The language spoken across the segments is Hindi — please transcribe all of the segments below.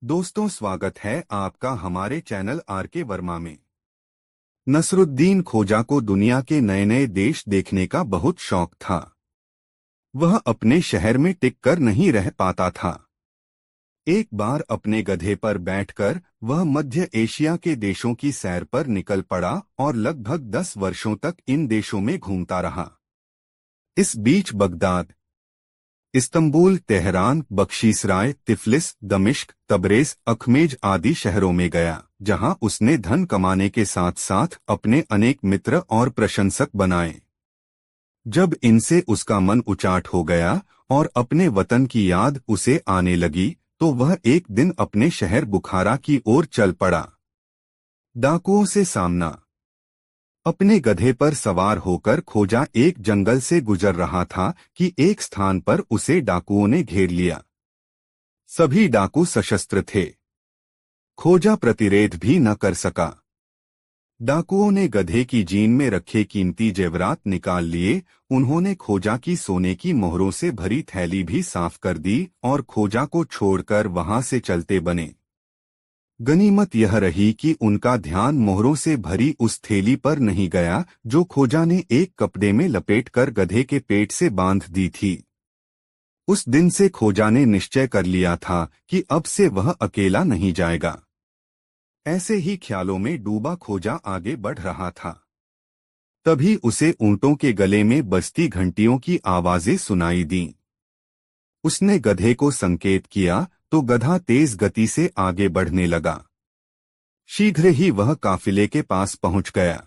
दोस्तों, स्वागत है आपका हमारे चैनल आर के वर्मा में। नसरुद्दीन खोजा को दुनिया के नए नए देश देखने का बहुत शौक था। वह अपने शहर में टिक कर नहीं रह पाता था। एक बार अपने गधे पर बैठकर वह मध्य एशिया के देशों की सैर पर निकल पड़ा और लगभग 10 वर्षों तक इन देशों में घूमता रहा। इस बीच बगदाद, इस्तांबुल, तेहरान, बख्शीसराय, तिफलिस, दमिश्क, तबरेज, अखमेज आदि शहरों में गया, जहां उसने धन कमाने के साथ साथ अपने अनेक मित्र और प्रशंसक बनाए। जब इनसे उसका मन उचाट हो गया और अपने वतन की याद उसे आने लगी, तो वह एक दिन अपने शहर बुखारा की ओर चल पड़ा। डाकुओं से सामना। अपने गधे पर सवार होकर खोजा एक जंगल से गुजर रहा था कि एक स्थान पर उसे डाकुओं ने घेर लिया। सभी डाकू सशस्त्र थे। खोजा प्रतिरोध भी न कर सका। डाकुओं ने गधे की जीन में रखे कीमती जेवरात निकाल लिए। उन्होंने खोजा की सोने की मोहरों से भरी थैली भी साफ कर दी और खोजा को छोड़कर वहां से चलते बने। गनीमत यह रही कि उनका ध्यान मोहरों से भरी उस थैली पर नहीं गया जो खोजा ने एक कपड़े में लपेटकर गधे के पेट से बांध दी थी। उस दिन से खोजा ने निश्चय कर लिया था कि अब से वह अकेला नहीं जाएगा। ऐसे ही ख्यालों में डूबा खोजा आगे बढ़ रहा था। तभी उसे ऊंटों के गले में बजती घंटियों की आवाजें सुनाई दीं। उसने गधे को संकेत किया तो गधा तेज गति से आगे बढ़ने लगा। शीघ्र ही वह काफिले के पास पहुंच गया।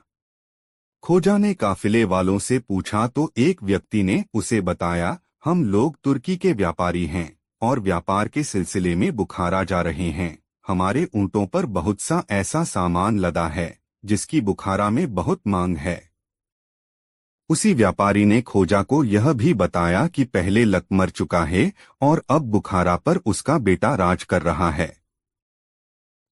खोजा ने काफिले वालों से पूछा तो एक व्यक्ति ने उसे बताया, हम लोग तुर्की के व्यापारी हैं और व्यापार के सिलसिले में बुखारा जा रहे हैं। हमारे ऊंटों पर बहुत सा ऐसा सामान लदा है जिसकी बुखारा में बहुत मांग है। उसी व्यापारी ने खोजा को यह भी बताया कि पहले लक मर चुका है और अब बुखारा पर उसका बेटा राज कर रहा है।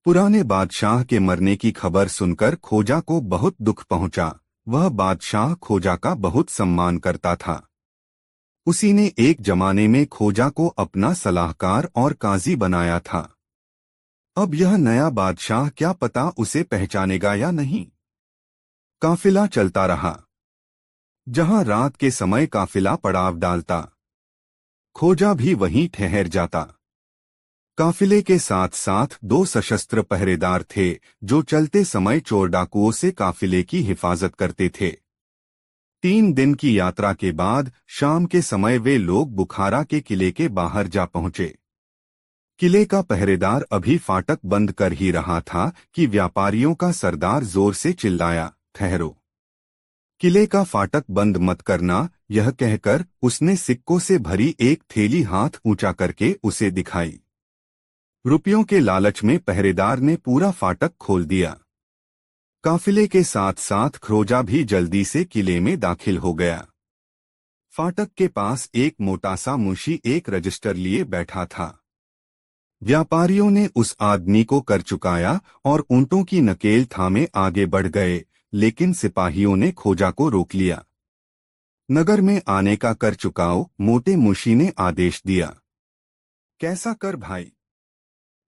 पुराने बादशाह के मरने की खबर सुनकर खोजा को बहुत दुख पहुंचा। वह बादशाह खोजा का बहुत सम्मान करता था। उसी ने एक जमाने में खोजा को अपना सलाहकार और काजी बनाया था। अब यह नया बादशाह क्या पता उसे पहचानेगा या नहीं। काफिला चलता रहा। जहां रात के समय काफिला पड़ाव डालता, खोजा भी वहीं ठहर जाता। काफिले के साथ साथ 2 सशस्त्र पहरेदार थे जो चलते समय चोर डाकुओं से काफिले की हिफाजत करते थे। 3 दिन की यात्रा के बाद शाम के समय वे लोग बुखारा के किले के बाहर जा पहुंचे। किले का पहरेदार अभी फाटक बंद कर ही रहा था कि व्यापारियों का सरदार जोर से चिल्लाया, ठहरो, किले का फाटक बंद मत करना। यह कहकर उसने सिक्कों से भरी एक थैली हाथ ऊंचा करके उसे दिखाई। रुपयों के लालच में पहरेदार ने पूरा फाटक खोल दिया। काफिले के साथ साथ खोजा भी जल्दी से किले में दाखिल हो गया। फाटक के पास एक मोटा सा मुंशी एक रजिस्टर लिए बैठा था। व्यापारियों ने उस आदमी को कर चुकाया और ऊंटों की नकेल थामे आगे बढ़ गए, लेकिन सिपाहियों ने खोजा को रोक लिया। नगर में आने का कर चुकाओ, मोटे मुंशी ने आदेश दिया। कैसा कर भाई?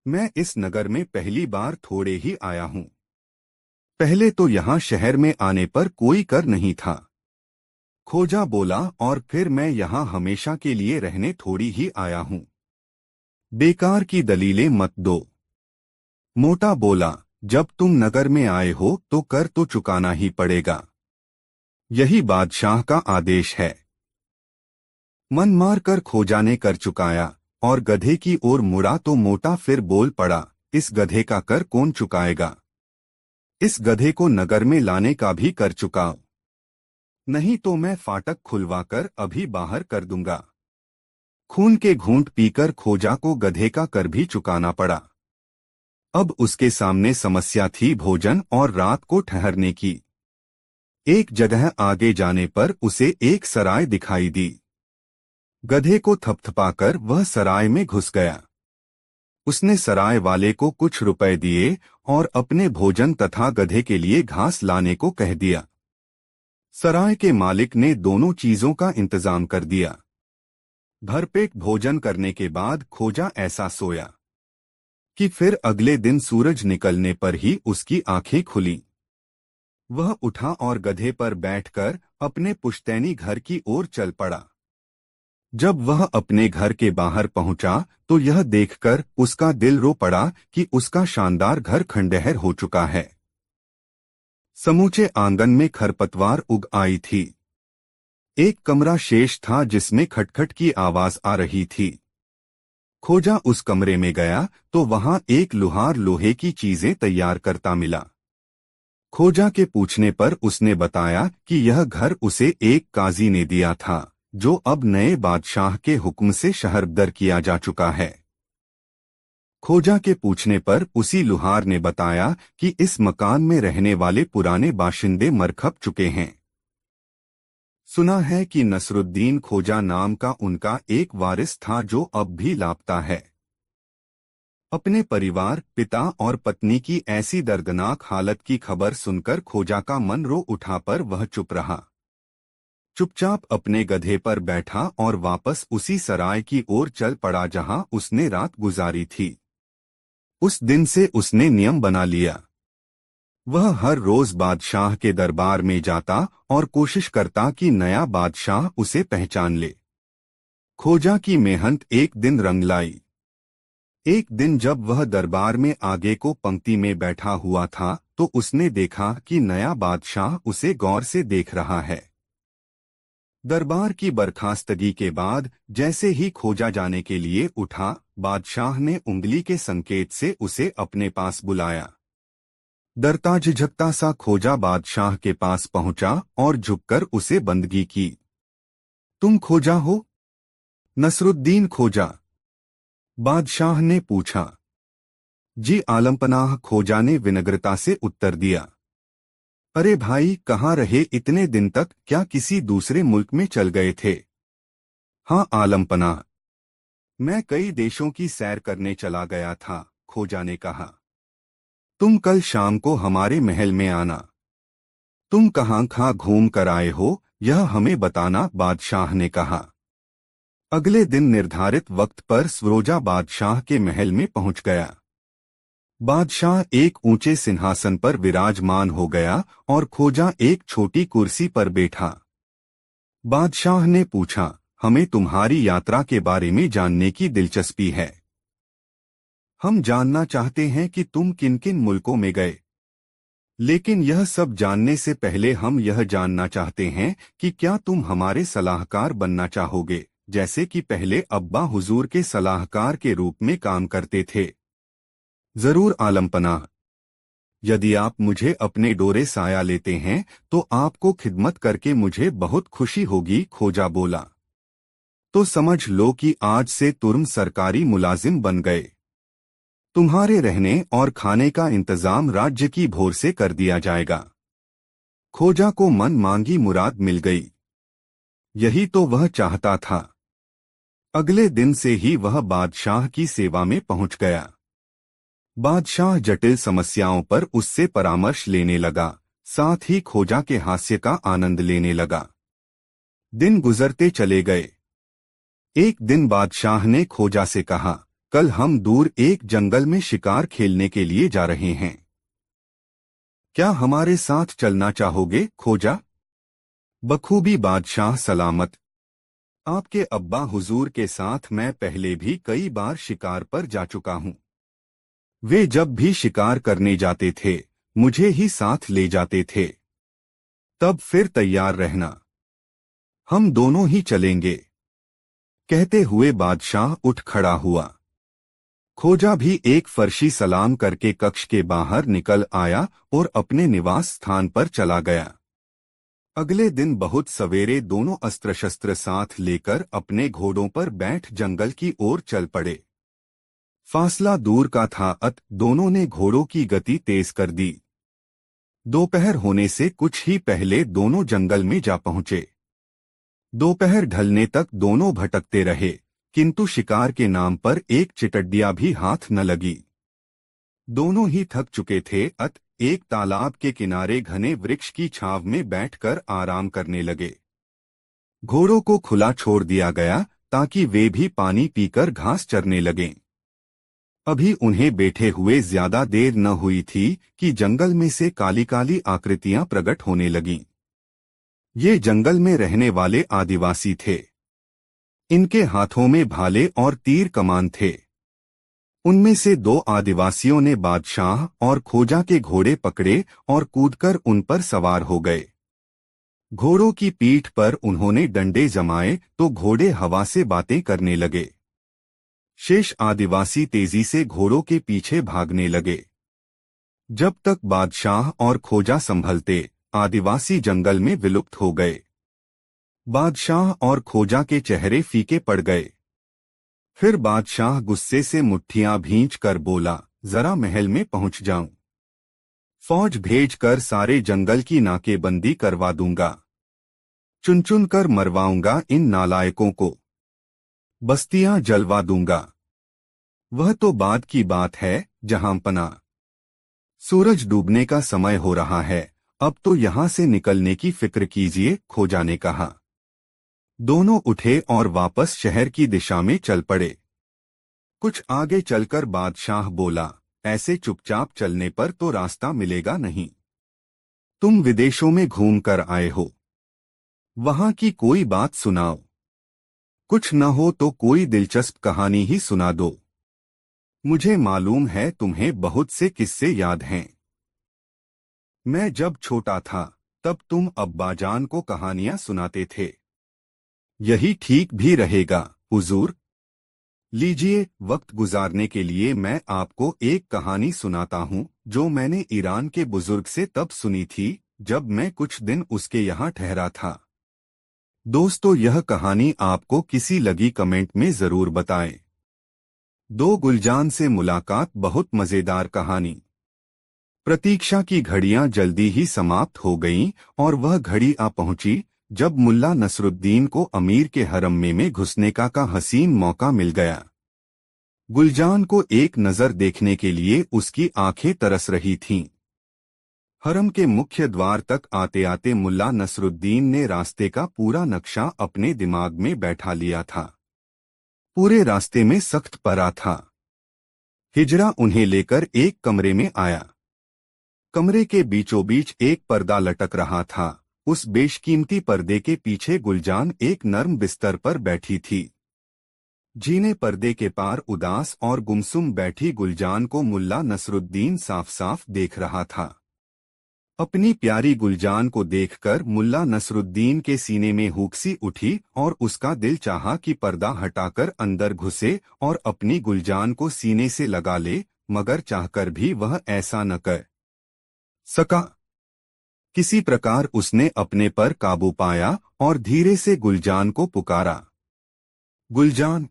मैं इस नगर में पहली बार थोड़े ही आया हूं। पहले तो यहां शहर में आने पर कोई कर नहीं था। खोजा बोला, और फिर मैं यहां हमेशा के लिए रहने थोड़ी ही आया हूं। बेकार की दलीलें मत दो। मोटा बोला, जब तुम नगर में आए हो तो कर तो चुकाना ही पड़ेगा। यही बादशाह का आदेश है। मन मार कर खोजा ने कर चुकाया और गधे की ओर मुड़ा तो मोटा फिर बोल पड़ा, इस गधे का कर कौन चुकाएगा? इस गधे को नगर में लाने का भी कर चुकाओ, नहीं तो मैं फाटक खुलवाकर अभी बाहर कर दूंगा। खून के घूंट पीकर खोजा को गधे का कर भी चुकाना पड़ा। अब उसके सामने समस्या थी भोजन और रात को ठहरने की। एक जगह आगे जाने पर उसे एक सराय दिखाई दी। गधे को थपथपाकर वह सराय में घुस गया। उसने सराय वाले को कुछ रुपए दिए और अपने भोजन तथा गधे के लिए घास लाने को कह दिया। सराय के मालिक ने दोनों चीजों का इंतजाम कर दिया। भरपेट भोजन करने के बाद खोजा ऐसा सोया कि फिर अगले दिन सूरज निकलने पर ही उसकी आंखें खुली। वह उठा और गधे पर बैठकर अपने पुश्तैनी घर की ओर चल पड़ा। जब वह अपने घर के बाहर पहुंचा तो यह देखकर उसका दिल रो पड़ा कि उसका शानदार घर खंडहर हो चुका है। समूचे आंगन में खरपतवार उग आई थी। एक कमरा शेष था जिसमें खटखट की आवाज आ रही थी। खोजा उस कमरे में गया तो वहां एक लुहार लोहे की चीजें तैयार करता मिला। खोजा के पूछने पर उसने बताया कि यह घर उसे एक काजी ने दिया था, जो अब नए बादशाह के हुक्म से शहरदर किया जा चुका है। खोजा के पूछने पर उसी लुहार ने बताया कि इस मकान में रहने वाले पुराने बाशिंदे मर खप चुके हैं। सुना है कि नसरुद्दीन खोजा नाम का उनका एक वारिस था जो अब भी लापता है। अपने परिवार, पिता और पत्नी की ऐसी दर्दनाक हालत की खबर सुनकर खोजा का मन रो उठा, पर वह चुप रहा। चुपचाप अपने गधे पर बैठा और वापस उसी सराय की ओर चल पड़ा जहां उसने रात गुजारी थी। उस दिन से उसने नियम बना लिया। वह हर रोज बादशाह के दरबार में जाता और कोशिश करता कि नया बादशाह उसे पहचान ले। खोजा की मेहनत एक दिन रंग लाई। एक दिन जब वह दरबार में आगे को पंक्ति में बैठा हुआ था तो उसने देखा कि नया बादशाह उसे गौर से देख रहा है। दरबार की बर्खास्तगी के बाद जैसे ही खोजा जाने के लिए उठा, बादशाह ने उंगली के संकेत से उसे अपने पास बुलाया। डरता झिझकता सा खोजा बादशाह के पास पहुंचा और झुककर उसे बंदगी की। तुम खोजा हो? नसरुद्दीन खोजा? बादशाह ने पूछा। जी आलमपनाह, खोजा ने विनम्रता से उत्तर दिया। अरे भाई, कहाँ रहे इतने दिन तक? क्या किसी दूसरे मुल्क में चल गए थे? हाँ आलमपनाह, मैं कई देशों की सैर करने चला गया था, खोजा ने कहा। तुम कल शाम को हमारे महल में आना। तुम कहाँ घूम कर आए हो यह हमें बताना, बादशाह ने कहा। अगले दिन निर्धारित वक्त पर सरोजा बादशाह के महल में पहुंच गया। बादशाह एक ऊंचे सिंहासन पर विराजमान हो गया और खोजा एक छोटी कुर्सी पर बैठा। बादशाह ने पूछा, हमें तुम्हारी यात्रा के बारे में जानने की दिलचस्पी है। हम जानना चाहते हैं कि तुम किन किन मुल्कों में गए। लेकिन यह सब जानने से पहले हम यह जानना चाहते हैं कि क्या तुम हमारे सलाहकार बनना चाहोगे, जैसे कि पहले अब्बा हुजूर के सलाहकार के रूप में काम करते थे। जरूर आलमपनाह, यदि आप मुझे अपने डोरे साया लेते हैं तो आपको खिदमत करके मुझे बहुत खुशी होगी, खोजा बोला। तो समझ लो कि आज से तुम सरकारी मुलाजिम बन गए। तुम्हारे रहने और खाने का इंतजाम राज्य की भोर से कर दिया जाएगा। खोजा को मन मांगी मुराद मिल गई। यही तो वह चाहता था। अगले दिन से ही वह बादशाह की सेवा में पहुंच गया। बादशाह जटिल समस्याओं पर उससे परामर्श लेने लगा, साथ ही खोजा के हास्य का आनंद लेने लगा। दिन गुजरते चले गए। एक दिन बादशाह ने खोजा से कहा, कल हम दूर एक जंगल में शिकार खेलने के लिए जा रहे हैं। क्या हमारे साथ चलना चाहोगे, खोजा? बखूबी बादशाह सलामत। आपके अब्बा हुजूर के साथ मैं पहले भी कई बार शिकार पर जा चुका हूं। वे जब भी शिकार करने जाते थे मुझे ही साथ ले जाते थे। तब फिर तैयार रहना, हम दोनों ही चलेंगे। कहते हुए बादशाह उठ खड़ा हुआ। खोजा भी एक फर्शी सलाम करके कक्ष के बाहर निकल आया और अपने निवास स्थान पर चला गया। अगले दिन बहुत सवेरे दोनों अस्त्र शस्त्र साथ लेकर अपने घोड़ों पर बैठ जंगल की ओर चल पड़े। फासला दूर का था, दोनों ने घोड़ों की गति तेज कर दी। दोपहर होने से कुछ ही पहले दोनों जंगल में जा पहुंचे। दोपहर ढलने तक दोनों भटकते रहे, किंतु शिकार के नाम पर एक चिटड्डिया भी हाथ न लगी। दोनों ही थक चुके थे, एक तालाब के किनारे घने वृक्ष की छांव में बैठकर आराम करने लगे। घोड़ों को खुला छोड़ दिया गया ताकि वे भी पानी पीकर घास चरने लगें। अभी उन्हें बैठे हुए ज्यादा देर न हुई थी कि जंगल में से काली काली आकृतियां प्रकट होने लगीं। ये जंगल में रहने वाले आदिवासी थे। इनके हाथों में भाले और तीर कमान थे। उनमें से दो आदिवासियों ने बादशाह और खोजा के घोड़े पकड़े और कूदकर उन पर सवार हो गए। घोड़ों की पीठ पर उन्होंने डंडे जमाए तो घोड़े हवा से बातें करने लगे। शेष आदिवासी तेजी से घोड़ों के पीछे भागने लगे। जब तक बादशाह और खोजा संभलते, आदिवासी जंगल में विलुप्त हो गए। बादशाह और खोजा के चेहरे फीके पड़ गए। फिर बादशाह गुस्से से मुट्ठियां भींच कर बोला, जरा महल में पहुंच जाऊं। फौज भेजकर सारे जंगल की नाकेबंदी करवा दूंगा। चुन चुन कर मरवाऊंगा इन नालायकों को। बस्तियां जलवा दूंगा। वह तो बाद की बात है जहांपना। सूरज डूबने का समय हो रहा है, अब तो यहां से निकलने की फिक्र कीजिए, खोजा ने कहा। दोनों उठे और वापस शहर की दिशा में चल पड़े। कुछ आगे चलकर बादशाह बोला, ऐसे चुपचाप चलने पर तो रास्ता मिलेगा नहीं। तुम विदेशों में घूम कर आए हो, वहां की कोई बात सुनाओ। कुछ न हो तो कोई दिलचस्प कहानी ही सुना दो। मुझे मालूम है तुम्हें बहुत से किस्से याद हैं। मैं जब छोटा था तब तुम अब्बाजान को कहानियां सुनाते थे। यही ठीक भी रहेगा हुजूर। लीजिए, वक्त गुजारने के लिए मैं आपको एक कहानी सुनाता हूँ जो मैंने ईरान के बुजुर्ग से तब सुनी थी जब मैं कुछ दिन उसके यहाँ ठहरा था। दोस्तों, यह कहानी आपको किसी लगी कमेंट में जरूर बताएं। दो गुलजान से मुलाकात बहुत मजेदार कहानी। प्रतीक्षा की घड़ियां जल्दी ही समाप्त हो गईं और वह घड़ी आ पहुंची जब मुल्ला नसरुद्दीन को अमीर के हरम में घुसने का हसीन मौका मिल गया। गुलजान को एक नजर देखने के लिए उसकी आंखें तरस रही थीं। हरम के मुख्य द्वार तक आते आते मुल्ला नसरुद्दीन ने रास्ते का पूरा नक्शा अपने दिमाग में बैठा लिया था। पूरे रास्ते में सख्त पहरा था। हिजड़ा उन्हें लेकर एक कमरे में आया। कमरे के बीचों बीच एक पर्दा लटक रहा था। उस बेशकीमती पर्दे के पीछे गुलजान एक नर्म बिस्तर पर बैठी थी। जीने पर्दे के पार उदास और गुमसुम बैठी गुलजान को मुल्ला नसरुद्दीन साफ साफ देख रहा था। अपनी प्यारी गुलजान को देखकर मुल्ला नसरुद्दीन के सीने में हुक सी उठी और उसका दिल चाहा कि पर्दा हटाकर अंदर घुसे और अपनी गुलजान को सीने से लगा ले, मगर चाहकर भी वह ऐसा न कर सका। किसी प्रकार उसने अपने पर काबू पाया और धीरे से गुलजान को पुकारा। गुलजान।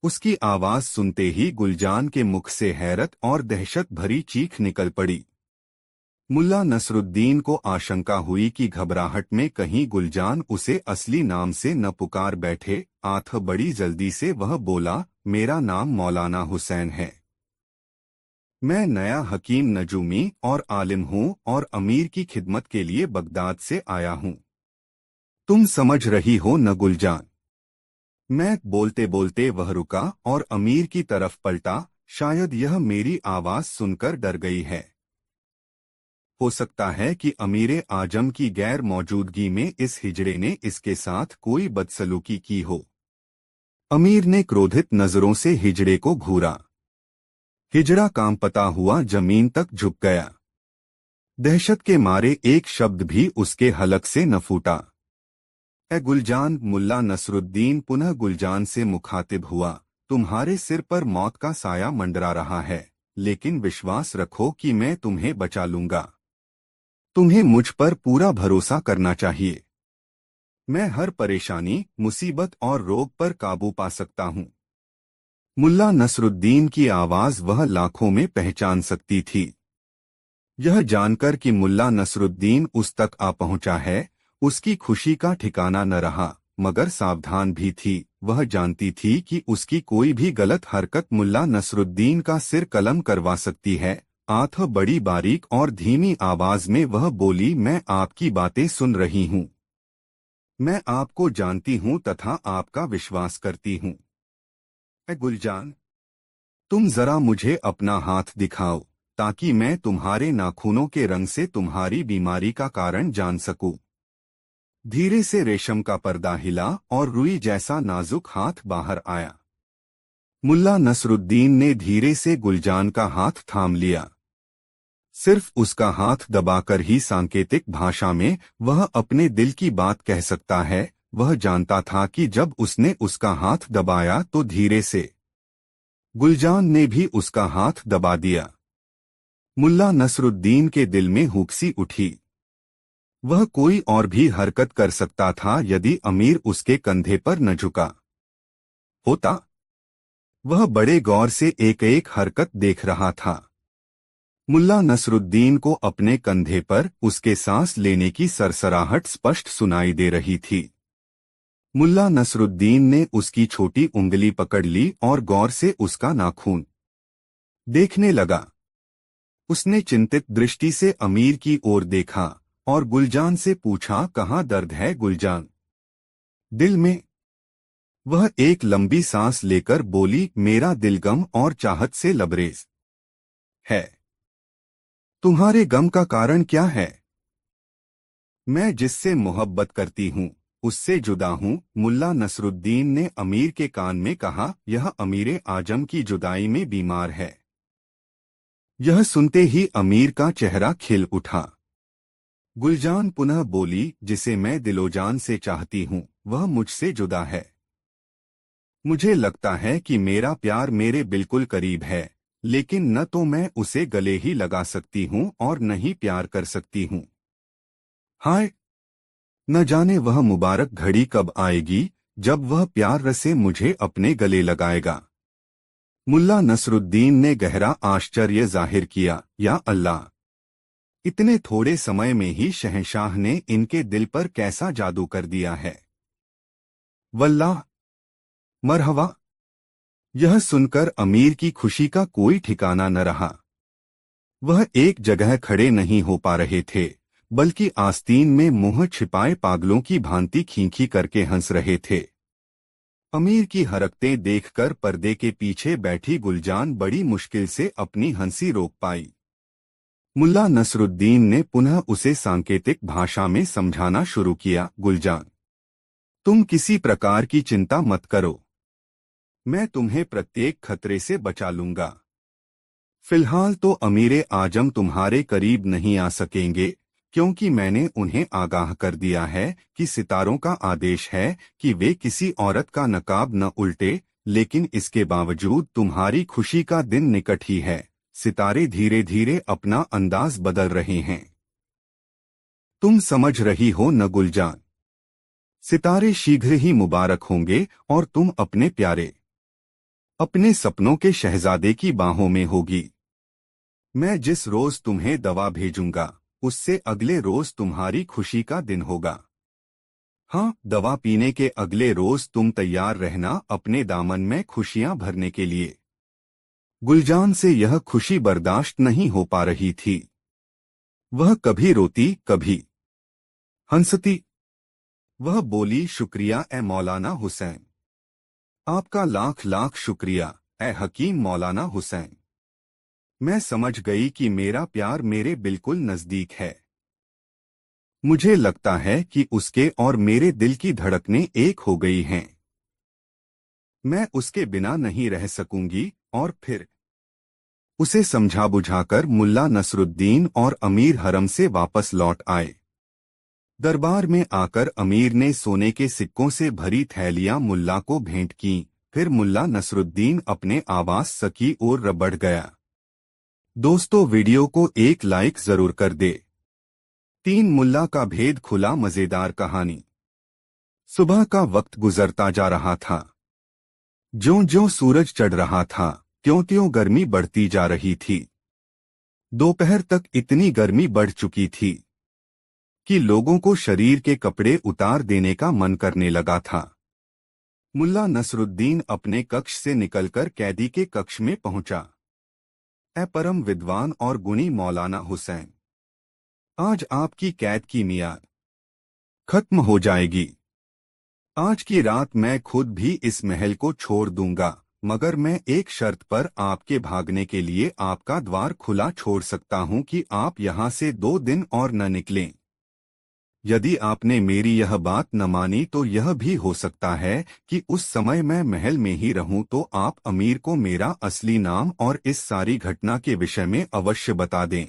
उसकी आवाज सुनते ही गुलजान के मुख से हैरत और दहशत भरी चीख निकल पड़ी। मुल्ला नसरुद्दीन को आशंका हुई कि घबराहट में कहीं गुलजान उसे असली नाम से न पुकार बैठे। आठ बड़ी जल्दी से वह बोला, मेरा नाम मौलाना हुसैन है। मैं नया हकीम नजूमी और आलिम हूँ और अमीर की खिदमत के लिए बगदाद से आया हूँ। तुम समझ रही हो न गुलजान? मैं बोलते बोलते वह रुका और अमीर की तरफ पलटा। शायद यह मेरी आवाज सुनकर डर गई है। हो सकता है कि अमीर आजम की गैर मौजूदगी में इस हिजड़े ने इसके साथ कोई बदसलूकी की हो। अमीर ने क्रोधित नजरों से हिजड़े को घूरा। हिजड़ा कांपता हुआ जमीन तक झुक गया। दहशत के मारे एक शब्द भी उसके हलक से न फूटा। ए गुलजान। मुल्ला नसरुद्दीन पुनः गुलजान से मुखातिब हुआ। तुम्हारे सिर पर मौत का साया मंडरा रहा है, लेकिन विश्वास रखो कि मैं तुम्हें बचा लूंगा। तुम्हें मुझ पर पूरा भरोसा करना चाहिए। मैं हर परेशानी, मुसीबत और रोग पर काबू पा सकता हूँ। मुल्ला नसरुद्दीन की आवाज वह लाखों में पहचान सकती थी। यह जानकर कि मुल्ला नसरुद्दीन उस तक आ पहुंचा है, उसकी खुशी का ठिकाना न रहा, मगर सावधान भी थी। वह जानती थी कि उसकी कोई भी गलत हरकत मुल्ला नसरुद्दीन का सिर कलम करवा सकती है। आंख बड़ी बारीक और धीमी आवाज में वह बोली, मैं आपकी बातें सुन रही हूँ। मैं आपको जानती हूँ तथा आपका विश्वास करती हूँ। ए गुलजान। तुम जरा मुझे अपना हाथ दिखाओ ताकि मैं तुम्हारे नाखूनों के रंग से तुम्हारी बीमारी का कारण जान सकूं। धीरे से रेशम का पर्दा हिला और रुई जैसा नाजुक हाथ बाहर आया। मुल्ला नसरुद्दीन ने धीरे से गुलजान का हाथ थाम लिया। सिर्फ उसका हाथ दबाकर ही सांकेतिक भाषा में वह अपने दिल की बात कह सकता है। वह जानता था कि जब उसने उसका हाथ दबाया तो धीरे से गुलजान ने भी उसका हाथ दबा दिया। मुल्ला नसरुद्दीन के दिल में हुक्सी उठी। वह कोई और भी हरकत कर सकता था यदि अमीर उसके कंधे पर न झुका होता। वह बड़े गौर से एक एक हरकत देख रहा था। मुल्ला नसरुद्दीन को अपने कंधे पर उसके सांस लेने की सरसराहट स्पष्ट सुनाई दे रही थी। मुल्ला नसरुद्दीन ने उसकी छोटी उंगली पकड़ ली और गौर से उसका नाखून देखने लगा। उसने चिंतित दृष्टि से अमीर की ओर देखा और गुलजान से पूछा, कहाँ दर्द है गुलजान? दिल में। वह एक लंबी सांस लेकर बोली, मेरा दिल गम और चाहत से लबरेज है। तुम्हारे गम का कारण क्या है? मैं जिससे मोहब्बत करती हूँ उससे जुदा हूँ, मुल्ला नसरुद्दीन ने अमीर के कान में कहा। यह अमीर आजम की जुदाई में बीमार है। यह सुनते ही अमीर का चेहरा खिल उठा। गुलजान पुनः बोली, जिसे मैं दिलोजान से चाहती हूँ वह मुझसे जुदा है। मुझे लगता है कि मेरा प्यार मेरे बिल्कुल करीब है, लेकिन न तो मैं उसे गले ही लगा सकती हूँ और न ही प्यार कर सकती हूँ। हाय, न जाने वह मुबारक घड़ी कब आएगी जब वह प्यार से मुझे अपने गले लगाएगा। मुल्ला नसरुद्दीन ने गहरा आश्चर्य जाहिर किया। या अल्लाह, इतने थोड़े समय में ही शहंशाह ने इनके दिल पर कैसा जादू कर दिया है। वल्लाह, मरहबा। यह सुनकर अमीर की खुशी का कोई ठिकाना न रहा। वह एक जगह खड़े नहीं हो पा रहे थे, बल्कि आस्तीन में मुंह छिपाए पागलों की भांति खींखी करके हंस रहे थे। अमीर की हरकतें देखकर पर्दे के पीछे बैठी गुलजान बड़ी मुश्किल से अपनी हंसी रोक पाई। मुल्ला नसरुद्दीन ने पुनः उसे सांकेतिक भाषा में समझाना शुरू किया। गुलजान, तुम किसी प्रकार की चिंता मत करो, मैं तुम्हें प्रत्येक खतरे से बचा लूंगा। फिलहाल तो अमीर आजम तुम्हारे करीब नहीं आ सकेंगे, क्योंकि मैंने उन्हें आगाह कर दिया है कि सितारों का आदेश है कि वे किसी औरत का नकाब न उल्टे। लेकिन इसके बावजूद तुम्हारी खुशी का दिन निकट ही है। सितारे धीरे धीरे अपना अंदाज बदल रहे हैं। तुम समझ रही हो न गुलजान? सितारे शीघ्र ही मुबारक होंगे और तुम अपने प्यारे, अपने सपनों के शहजादे की बाहों में होगी। मैं जिस रोज तुम्हें दवा भेजूंगा उससे अगले रोज तुम्हारी खुशी का दिन होगा। हाँ, दवा पीने के अगले रोज तुम तैयार रहना अपने दामन में खुशियां भरने के लिए। गुलजान से यह खुशी बर्दाश्त नहीं हो पा रही थी। वह कभी रोती कभी हंसती। वह बोली, शुक्रिया ए मौलाना हुसैन, आपका लाख लाख शुक्रिया ए हकीम मौलाना हुसैन। मैं समझ गई कि मेरा प्यार मेरे बिल्कुल नजदीक है। मुझे लगता है कि उसके और मेरे दिल की धड़कनें एक हो गई हैं। मैं उसके बिना नहीं रह सकूंगी। और फिर उसे समझा बुझाकर मुल्ला नसरुद्दीन और अमीर हरम से वापस लौट आए। दरबार में आकर अमीर ने सोने के सिक्कों से भरी थैलियां मुल्ला को भेंट की। फिर मुल्ला नसरुद्दीन अपने आवास की ओर बढ़ गया। दोस्तों, वीडियो को एक लाइक जरूर कर दे। 3 मुल्ला का भेद खुला मजेदार कहानी। सुबह का वक्त गुजरता जा रहा था। ज्यों-ज्यों सूरज चढ़ रहा था त्यों-त्यों गर्मी बढ़ती जा रही थी। दोपहर तक इतनी गर्मी बढ़ चुकी थी कि लोगों को शरीर के कपड़े उतार देने का मन करने लगा था। मुल्ला नसरुद्दीन अपने कक्ष से निकलकर कैदी के कक्ष में पहुंचा। ए परम विद्वान और गुणी मौलाना हुसैन, आज आपकी कैद की मियाद खत्म हो जाएगी। आज की रात मैं खुद भी इस महल को छोड़ दूंगा मगर मैं एक शर्त पर आपके भागने के लिए आपका द्वार खुला छोड़ सकता हूं कि आप यहाँ से 2 दिन और न निकलें। यदि आपने मेरी यह बात न मानी तो यह भी हो सकता है कि उस समय मैं महल में ही रहूं, तो आप अमीर को मेरा असली नाम और इस सारी घटना के विषय में अवश्य बता दें।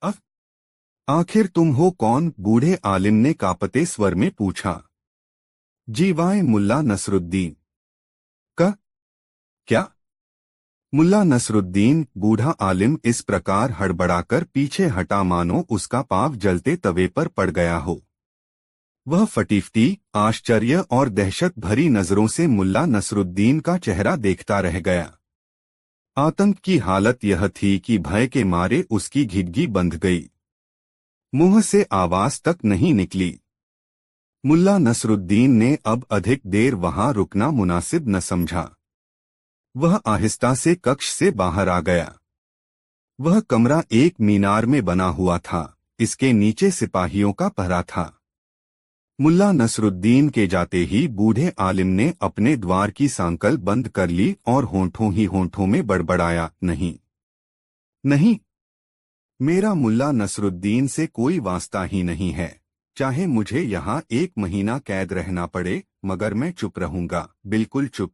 अब आखिर तुम हो कौन? बूढ़े आलिम ने कांपते स्वर में पूछा। जीवाए मुल्ला नसरुद्दीन। का क्या? मुल्ला नसरुद्दीन बूढ़ा आलिम इस प्रकार हड़बड़ाकर पीछे हटा मानो उसका पाँव जलते तवे पर पड़ गया हो। वह फटीफटी आश्चर्य और दहशत भरी नजरों से मुल्ला नसरुद्दीन का चेहरा देखता रह गया। आतंक की हालत यह थी कि भय के मारे उसकी घिघी बंध गई, मुंह से आवाज तक नहीं निकली। मुल्ला नसरुद्दीन ने अब अधिक देर वहां रुकना मुनासिब न समझा। वह आहिस्ता से कक्ष से बाहर आ गया। वह कमरा एक मीनार में बना हुआ था, इसके नीचे सिपाहियों का पहरा था। मुल्ला नसरुद्दीन के जाते ही बूढ़े आलिम ने अपने द्वार की सांकल बंद कर ली और होंठों ही होंठों में बड़बड़ाया, नहीं नहीं, मेरा मुल्ला नसरुद्दीन से कोई वास्ता ही नहीं है। चाहे मुझे यहाँ 1 महीना कैद रहना पड़े, मगर मैं चुप रहूंगा, बिल्कुल चुप।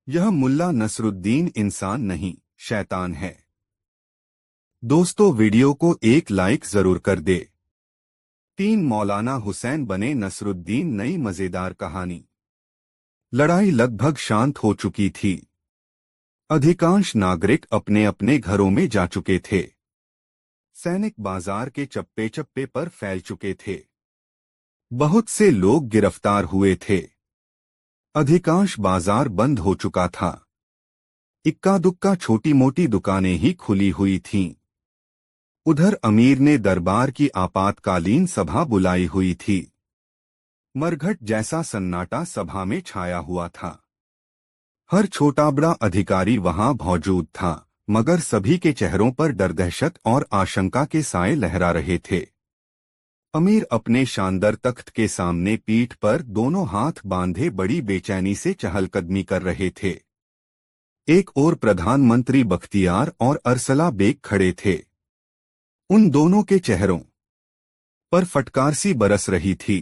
यह मुल्ला नसरुद्दीन इंसान नहीं, शैतान है। दोस्तों, वीडियो को एक लाइक जरूर कर दे। 3 मौलाना हुसैन बने नसरुद्दीन। नई मजेदार कहानी। लड़ाई लगभग शांत हो चुकी थी। अधिकांश नागरिक अपने अपने घरों में जा चुके थे। सैनिक बाजार के चप्पे चप्पे पर फैल चुके थे। बहुत से लोग गिरफ्तार हुए थे। अधिकांश बाजार बंद हो चुका था। इक्का दुक्का छोटी मोटी दुकानें ही खुली हुई थीं। उधर अमीर ने दरबार की आपातकालीन सभा बुलाई हुई थी। मरघट जैसा सन्नाटा सभा में छाया हुआ था। हर छोटा बड़ा अधिकारी वहां मौजूद था, मगर सभी के चेहरों पर डर, दहशत और आशंका के साए लहरा रहे थे। अमीर अपने शानदार तख्त के सामने पीठ पर दोनों हाथ बांधे बड़ी बेचैनी से चहलकदमी कर रहे थे। एक ओर प्रधानमंत्री बख्तियार और अरसला बेग खड़े थे। उन दोनों के चेहरों पर फटकार सी बरस रही थी।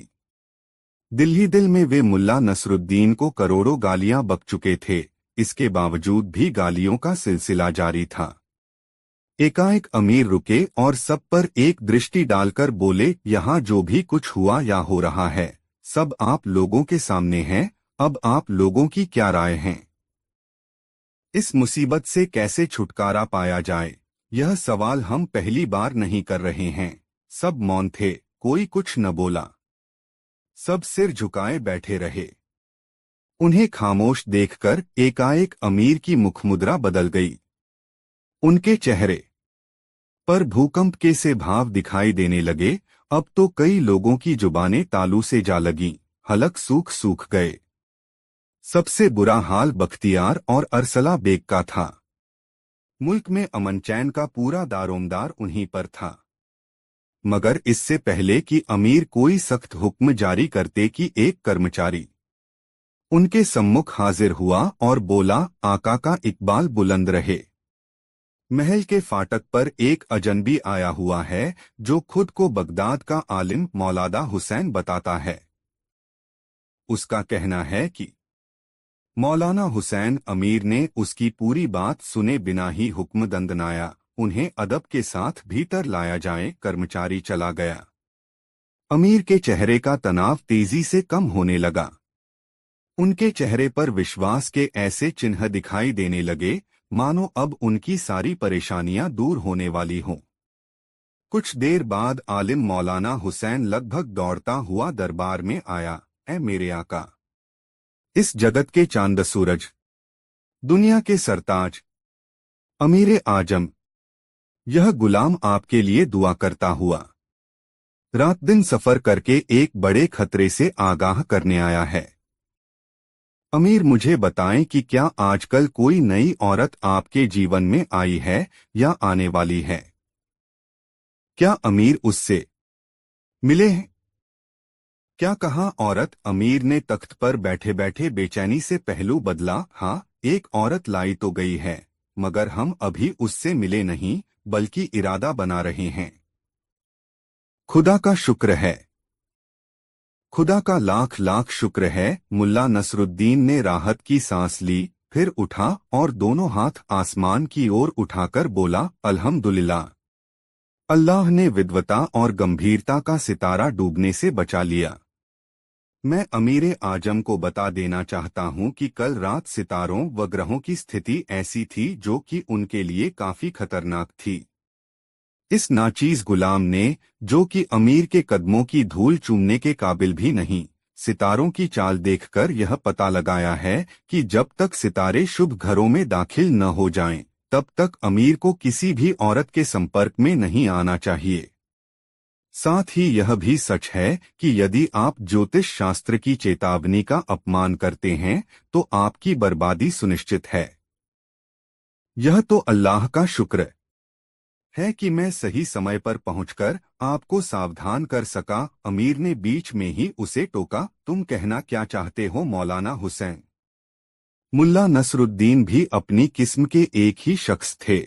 दिल ही दिल में वे मुल्ला नसरुद्दीन को करोड़ों गालियां बक चुके थे, इसके बावजूद भी गालियों का सिलसिला जारी था। एकाएक अमीर रुके और सब पर एक दृष्टि डालकर बोले, यहाँ जो भी कुछ हुआ या हो रहा है, सब आप लोगों के सामने है। अब आप लोगों की क्या राय है? इस मुसीबत से कैसे छुटकारा पाया जाए, यह सवाल हम पहली बार नहीं कर रहे हैं। सब मौन थे, कोई कुछ न बोला। सब सिर झुकाए बैठे रहे। उन्हें खामोश देखकर एकाएक अमीर की मुखमुद्रा बदल गई। उनके चेहरे पर भूकंप के से भाव दिखाई देने लगे। अब तो कई लोगों की जुबानें तालू से जा लगीं, हलक सूख सूख गए। सबसे बुरा हाल बख्तियार और अरसला बेग का था। मुल्क में अमन चैन का पूरा दारोमदार उन्हीं पर था। मगर इससे पहले कि अमीर कोई सख्त हुक्म जारी करते कि एक कर्मचारी उनके सम्मुख हाजिर हुआ और बोला, आका का इकबाल बुलंद रहे। महल के फाटक पर एक अजनबी आया हुआ है जो खुद को बगदाद का आलिम मौलाना हुसैन बताता है। उसका कहना है कि मौलाना हुसैन। अमीर ने उसकी पूरी बात सुने बिना ही हुक्म दंदनाया, उन्हें अदब के साथ भीतर लाया जाए। कर्मचारी चला गया। अमीर के चेहरे का तनाव तेजी से कम होने लगा। उनके चेहरे पर विश्वास के ऐसे चिन्ह दिखाई देने लगे मानो अब उनकी सारी परेशानियां दूर होने वाली हों। कुछ देर बाद आलिम मौलाना हुसैन लगभग दौड़ता हुआ दरबार में आया। ऐ मेरे आका, इस जगत के चांद सूरज, दुनिया के सरताज, अमीर आजम, यह गुलाम आपके लिए दुआ करता हुआ रात दिन सफर करके एक बड़े खतरे से आगाह करने आया है। अमीर, मुझे बताएं कि क्या आजकल कोई नई औरत आपके जीवन में आई है या आने वाली है? क्या अमीर उससे मिले हैं? क्या कहा औरत? अमीर ने तख्त पर बैठे बैठे बेचैनी से पहलू बदला। हाँ, एक औरत लाई तो गई है, मगर हम अभी उससे मिले नहीं, बल्कि इरादा बना रहे हैं। खुदा का शुक्र है। खुदा का लाख लाख शुक्र है। मुल्ला नसरुद्दीन ने राहत की सांस ली, फिर उठा और दोनों हाथ आसमान की ओर उठाकर बोला, अल्हम्दुलिल्लाह। अल्लाह ने विद्वता और गंभीरता का सितारा डूबने से बचा लिया। मैं अमीरे आजम को बता देना चाहता हूं कि कल रात सितारों व ग्रहों की स्थिति ऐसी थी जो कि उनके लिए काफी खतरनाक थी। इस नाचीज गुलाम ने, जो कि अमीर के कदमों की धूल चूमने के काबिल भी नहीं, सितारों की चाल देखकर यह पता लगाया है कि जब तक सितारे शुभ घरों में दाखिल न हो जाएं, तब तक अमीर को किसी भी औरत के संपर्क में नहीं आना चाहिए। साथ ही यह भी सच है कि यदि आप ज्योतिष शास्त्र की चेतावनी का अपमान करते हैं तो आपकी बर्बादी सुनिश्चित है। यह तो अल्लाह का शुक्र है कि मैं सही समय पर पहुंचकर आपको सावधान कर सका। अमीर ने बीच में ही उसे टोका, तुम कहना क्या चाहते हो मौलाना हुसैन? मुल्ला नसरुद्दीन भी अपनी किस्म के एक ही शख्स थे।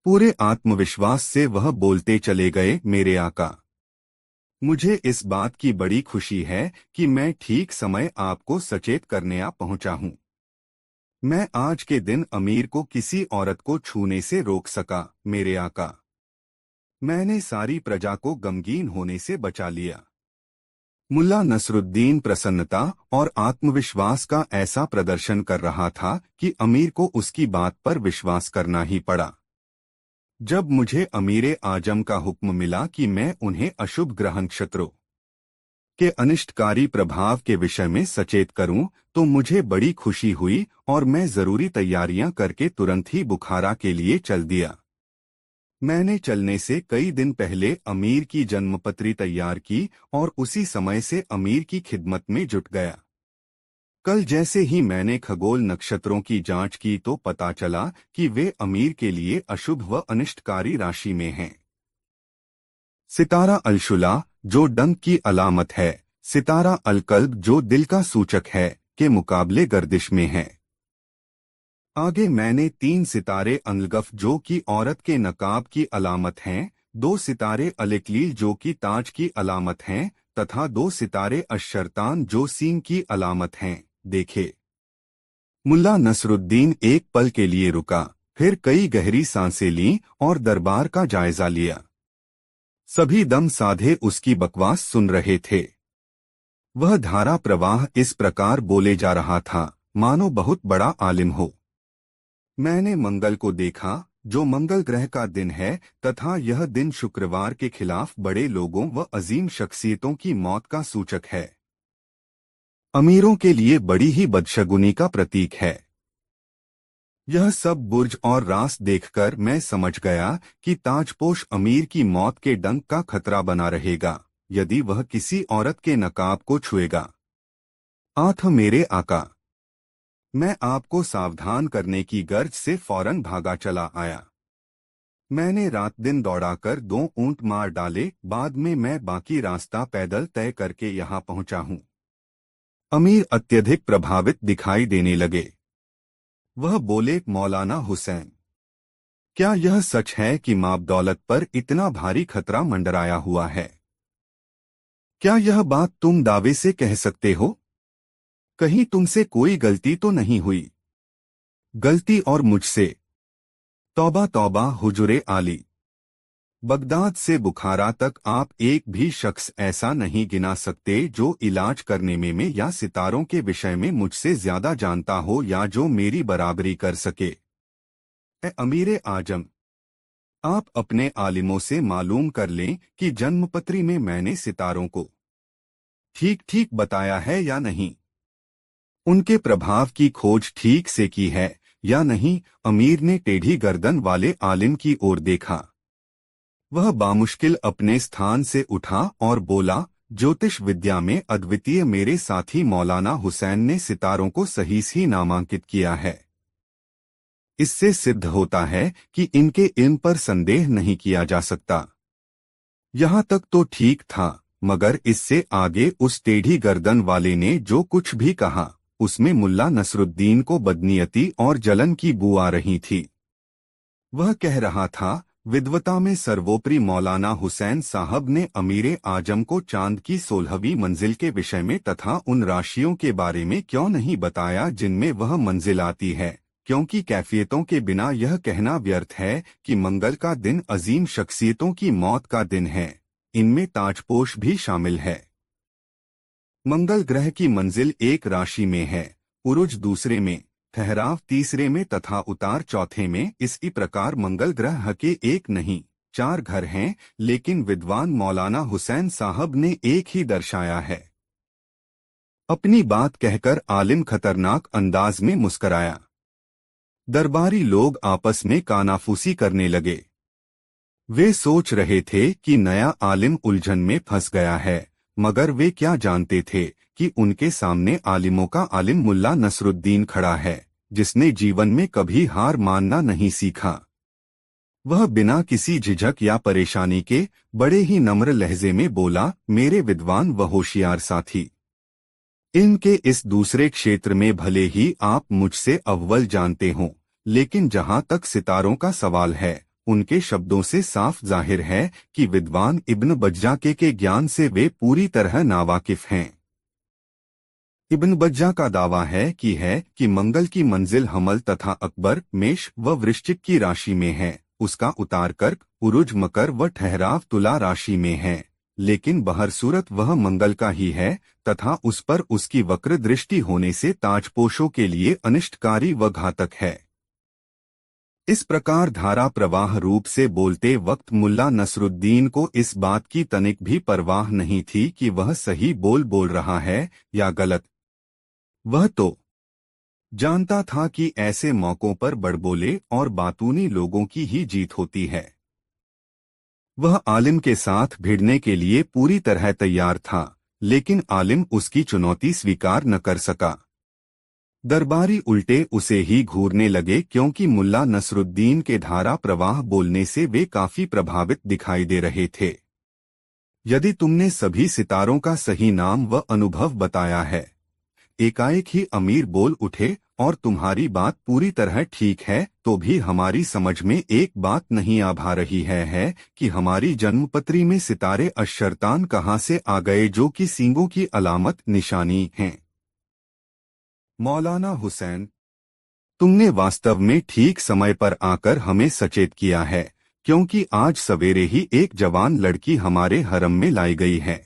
पूरे आत्मविश्वास से वह बोलते चले गए, मेरे आका, मुझे इस बात की बड़ी खुशी है कि मैं ठीक समय आपको सचेत करने आ पहुंचा हूं। मैं आज के दिन अमीर को किसी औरत को छूने से रोक सका, मेरे आका। मैंने सारी प्रजा को गमगीन होने से बचा लिया। मुल्ला नसरुद्दीन प्रसन्नता और आत्मविश्वास का ऐसा प्रदर्शन कर रहा था कि अमीर को उसकी बात पर विश्वास करना ही पड़ा। जब मुझे अमीरे आजम का हुक्म मिला कि मैं उन्हें अशुभ ग्रह नक्षत्रों के अनिष्टकारी प्रभाव के विषय में सचेत करूं, तो मुझे बड़ी खुशी हुई और मैं जरूरी तैयारियां करके तुरंत ही बुखारा के लिए चल दिया। मैंने चलने से कई दिन पहले अमीर की जन्मपत्री तैयार की और उसी समय से अमीर की खिदमत में जुट गया। कल जैसे ही मैंने खगोल नक्षत्रों की जांच की तो पता चला कि वे अमीर के लिए अशुभ व अनिष्टकारी राशि में हैं। सितारा अलशुला, जो डंक की अलामत है, सितारा अलकल्ब, जो दिल का सूचक है, के मुकाबले गर्दिश में है। आगे मैंने 3 सितारे अनलगफ, जो कि औरत के नकाब की अलामत हैं, 2 सितारे अलिकलील, जो कि ताज की अलामत हैं, तथा 2 सितारे अशरतान, जो सींग की अलामत हैं, देखे। मुल्ला नसरुद्दीन एक पल के लिए रुका, फिर कई गहरी सांसें लीं और दरबार का जायजा लिया। सभी दम साधे उसकी बकवास सुन रहे थे। वह धारा प्रवाह इस प्रकार बोले जा रहा था मानो बहुत बड़ा आलिम हो। मैंने मंगल को देखा, जो मंगल ग्रह का दिन है, तथा यह दिन शुक्रवार के खिलाफ बड़े लोगों व अजीम शख्सियतों की मौत का सूचक है। अमीरों के लिए बड़ी ही बदशगुनी का प्रतीक है। यह सब बुर्ज और रास देखकर मैं समझ गया कि ताजपोश अमीर की मौत के डंक का खतरा बना रहेगा यदि वह किसी औरत के नकाब को छुएगा। आठ मेरे आका, मैं आपको सावधान करने की गर्ज से फौरन भागा चला आया। मैंने रात दिन दौड़ाकर 2 ऊंट मार डाले, बाद में मैं बाकी रास्ता पैदल तय करके यहाँ पहुंचा हूँ। अमीर अत्यधिक प्रभावित दिखाई देने लगे। वह बोले, मौलाना हुसैन, क्या यह सच है कि माप दौलत पर इतना भारी खतरा मंडराया हुआ है? क्या यह बात तुम दावे से कह सकते हो? कहीं तुमसे कोई गलती तो नहीं हुई? गलती और मुझसे? तौबा तौबा हुजूरे आली। बगदाद से बुखारा तक आप एक भी शख्स ऐसा नहीं गिना सकते जो इलाज करने में या सितारों के विषय में मुझसे ज्यादा जानता हो या जो मेरी बराबरी कर सके। ए अमीरे आजम, आप अपने आलिमों से मालूम कर लें कि जन्मपत्री में मैंने सितारों को ठीक ठीक बताया है या नहीं, उनके प्रभाव की खोज ठीक से की है या नहीं। अमीर ने टेढ़ी गर्दन वाले आलिम की ओर देखा। वह बामुश्किल अपने स्थान से उठा और बोला, ज्योतिष विद्या में अद्वितीय मेरे साथी मौलाना हुसैन ने सितारों को सही ही नामांकित किया है। इससे सिद्ध होता है कि इनके इल्म पर संदेह नहीं किया जा सकता। यहाँ तक तो ठीक था, मगर इससे आगे उस टेढ़ी गर्दन वाले ने जो कुछ भी कहा उसमें मुल्ला नसरुद्दीन को बदनीयती और जलन की बू आ रही थी। वह कह रहा था, विद्वता में सर्वोपरि मौलाना हुसैन साहब ने अमीरे आजम को चांद की 16वीं मंजिल के विषय में तथा उन राशियों के बारे में क्यों नहीं बताया जिनमें वह मंजिल आती है, क्योंकि कैफियतों के बिना यह कहना व्यर्थ है कि मंगल का दिन अजीम शख्सियतों की मौत का दिन है। इनमें ताजपोश भी शामिल है। मंगल ग्रह की मंजिल एक राशि में है, उरुज दूसरे में, ठहराव तीसरे में तथा उतार चौथे में। इसी प्रकार मंगल ग्रह के एक नहीं 4 घर हैं, लेकिन विद्वान मौलाना हुसैन साहब ने एक ही दर्शाया है। अपनी बात कहकर आलिम खतरनाक अंदाज में मुस्कराया। दरबारी लोग आपस में कानाफूसी करने लगे। वे सोच रहे थे कि नया आलिम उलझन में फंस गया है, मगर वे क्या जानते थे कि उनके सामने आलिमों का आलिम मुल्ला नसरुद्दीन खड़ा है, जिसने जीवन में कभी हार मानना नहीं सीखा। वह बिना किसी झिझक या परेशानी के बड़े ही नम्र लहजे में बोला, मेरे विद्वान व होशियार साथी, इनके इस दूसरे क्षेत्र में भले ही आप मुझसे अव्वल जानते हों, लेकिन जहां तक सितारों का सवाल है, उनके शब्दों से साफ जाहिर है कि विद्वान इब्न बज्जा के ज्ञान से वे पूरी तरह नावाकिफ हैं। इब्न बज्जा का दावा है कि मंगल की मंजिल हमल तथा अकबर मेष व वृश्चिक की राशि में है, उसका उतार कर्क, उरुज मकर व ठहराव तुला राशि में है, लेकिन बहरसूरत वह मंगल का ही है तथा उस पर उसकी वक्र दृष्टि होने से ताजपोशों के लिए अनिष्टकारी व घातक है। इस प्रकार धारा प्रवाह रूप से बोलते वक्त मुल्ला नसरुद्दीन को इस बात की तनिक भी परवाह नहीं थी कि वह सही बोल रहा है या गलत। वह तो जानता था कि ऐसे मौकों पर बड़बोले और बातूनी लोगों की ही जीत होती है। वह आलिम के साथ भिड़ने के लिए पूरी तरह तैयार था, लेकिन आलिम उसकी चुनौती स्वीकार न कर सका। दरबारी उल्टे उसे ही घूरने लगे, क्योंकि मुल्ला नसरुद्दीन के धारा प्रवाह बोलने से वे काफी प्रभावित दिखाई दे रहे थे। यदि तुमने सभी सितारों का सही नाम व अनुभव बताया है, एकाएक ही अमीर बोल उठे, और तुम्हारी बात पूरी तरह ठीक है, तो भी हमारी समझ में एक बात नहीं आ भा रही है कि हमारी जन्मपत्री में सितारे अशरतान कहाँ से आ गए, जो कि सींगों की अलामत निशानी हैं। मौलाना हुसैन, तुमने वास्तव में ठीक समय पर आकर हमें सचेत किया है, क्योंकि आज सवेरे ही एक जवान लड़की हमारे हरम में लाई गई है।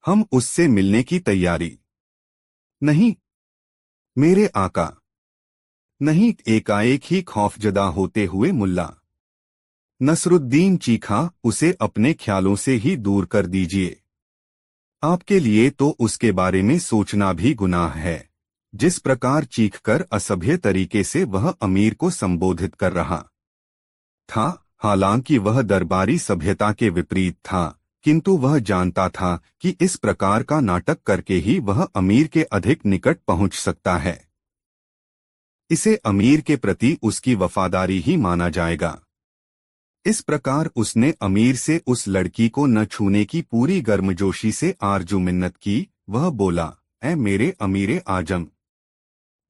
हम उससे मिलने की तैयारी। नहीं मेरे आका, नहीं, एकाएक ही खौफजदा होते हुए मुल्ला नसरुद्दीन चीखा, उसे अपने ख्यालों से ही दूर कर दीजिए। आपके लिए तो उसके बारे में सोचना भी गुनाह है। जिस प्रकार चीखकर असभ्य तरीके से वह अमीर को संबोधित कर रहा था, हालांकि वह दरबारी सभ्यता के विपरीत था, किंतु वह जानता था कि इस प्रकार का नाटक करके ही वह अमीर के अधिक निकट पहुंच सकता है। इसे अमीर के प्रति उसकी वफादारी ही माना जाएगा। इस प्रकार उसने अमीर से उस लड़की को न छूने की पूरी गर्मजोशी से आरजू मिन्नत की। वह बोला, ऐ मेरे अमीरे आजम,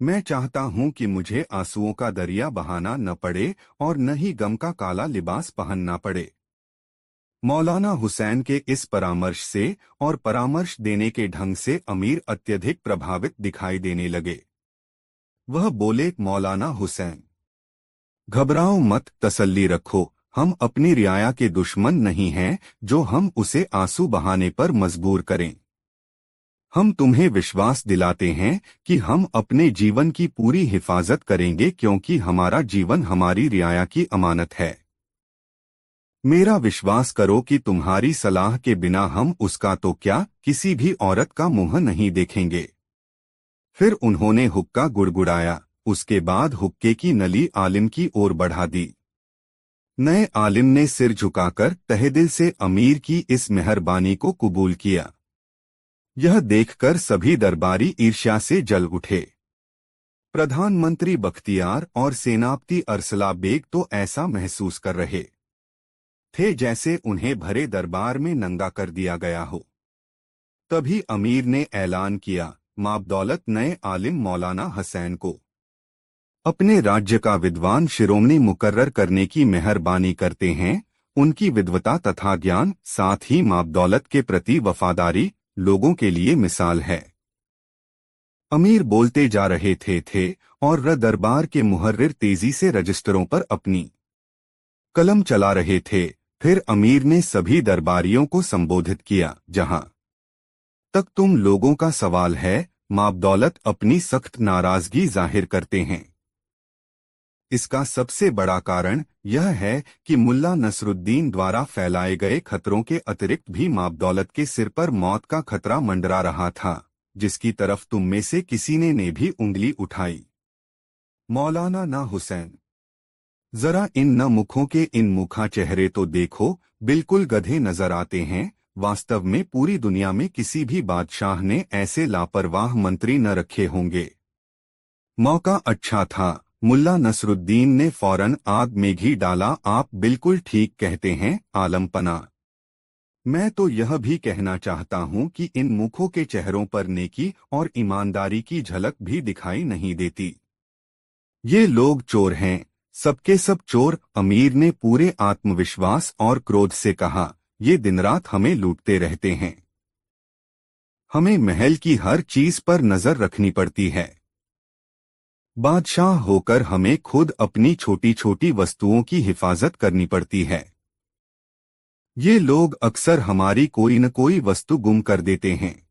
मैं चाहता हूं कि मुझे आंसुओं का दरिया बहाना न पड़े और न ही गम का काला लिबास पहनना पड़े। मौलाना हुसैन के इस परामर्श से और परामर्श देने के ढंग से अमीर अत्यधिक प्रभावित दिखाई देने लगे। वह बोले, मौलाना हुसैन, घबराओ मत, तसल्ली रखो, हम अपनी रियाया के दुश्मन नहीं हैं जो हम उसे आंसू बहाने पर मजबूर करें। हम तुम्हें विश्वास दिलाते हैं कि हम अपने जीवन की पूरी हिफाजत करेंगे, क्योंकि हमारा जीवन हमारी रियाया की अमानत है। मेरा विश्वास करो कि तुम्हारी सलाह के बिना हम उसका तो क्या, किसी भी औरत का मुंह नहीं देखेंगे। फिर उन्होंने हुक्का गुड़गुड़ाया। उसके बाद हुक्के की नली आलिम की ओर बढ़ा दी। नए आलिम ने सिर झुकाकर तहेदिल से अमीर की इस मेहरबानी को कबूल किया। यह देखकर सभी दरबारी ईर्ष्या से जल उठे। प्रधानमंत्री बख्तियार और सेनापति अरसला बेग तो ऐसा महसूस कर रहे थे जैसे उन्हें भरे दरबार में नंगा कर दिया गया हो। तभी अमीर ने ऐलान किया, माबदौलत नए आलिम मौलाना हुसैन को अपने राज्य का विद्वान शिरोमणि मुकर्रर करने की मेहरबानी करते हैं। उनकी विद्वता तथा ज्ञान, साथ ही माबदौलत के प्रति वफादारी लोगों के लिए मिसाल है। अमीर बोलते जा रहे थे और दरबार के मुहर्रिर तेजी से रजिस्टरों पर अपनी कलम चला रहे थे। फिर अमीर ने सभी दरबारियों को संबोधित किया, जहां तक तुम लोगों का सवाल है, माबदौलत अपनी सख्त नाराजगी जाहिर करते हैं। इसका सबसे बड़ा कारण यह है कि मुल्ला नसरुद्दीन द्वारा फैलाए गए खतरों के अतिरिक्त भी माबदौलत के सिर पर मौत का खतरा मंडरा रहा था, जिसकी तरफ तुम में से किसी ने भी उंगली उठाई। मौलाना ना हुसैन, जरा इन न मुखों के इन मुखा चेहरे तो देखो, बिल्कुल गधे नजर आते हैं। वास्तव में पूरी दुनिया में किसी भी बादशाह ने ऐसे लापरवाह मंत्री न रखे होंगे। मौका अच्छा था, मुल्ला नसरुद्दीन ने फौरन आग में घी डाला। आप बिल्कुल ठीक कहते हैं आलमपना। मैं तो यह भी कहना चाहता हूं कि इन मुखों के चेहरों पर नेकी और ईमानदारी की झलक भी दिखाई नहीं देती। ये लोग चोर हैं, सबके सब चोर। अमीर ने पूरे आत्मविश्वास और क्रोध से कहा, ये दिन रात हमें लूटते रहते हैं। हमें महल की हर चीज पर नजर रखनी पड़ती है। बादशाह होकर हमें खुद अपनी छोटी छोटी वस्तुओं की हिफाजत करनी पड़ती है। ये लोग अक्सर हमारी कोई न कोई वस्तु गुम कर देते हैं।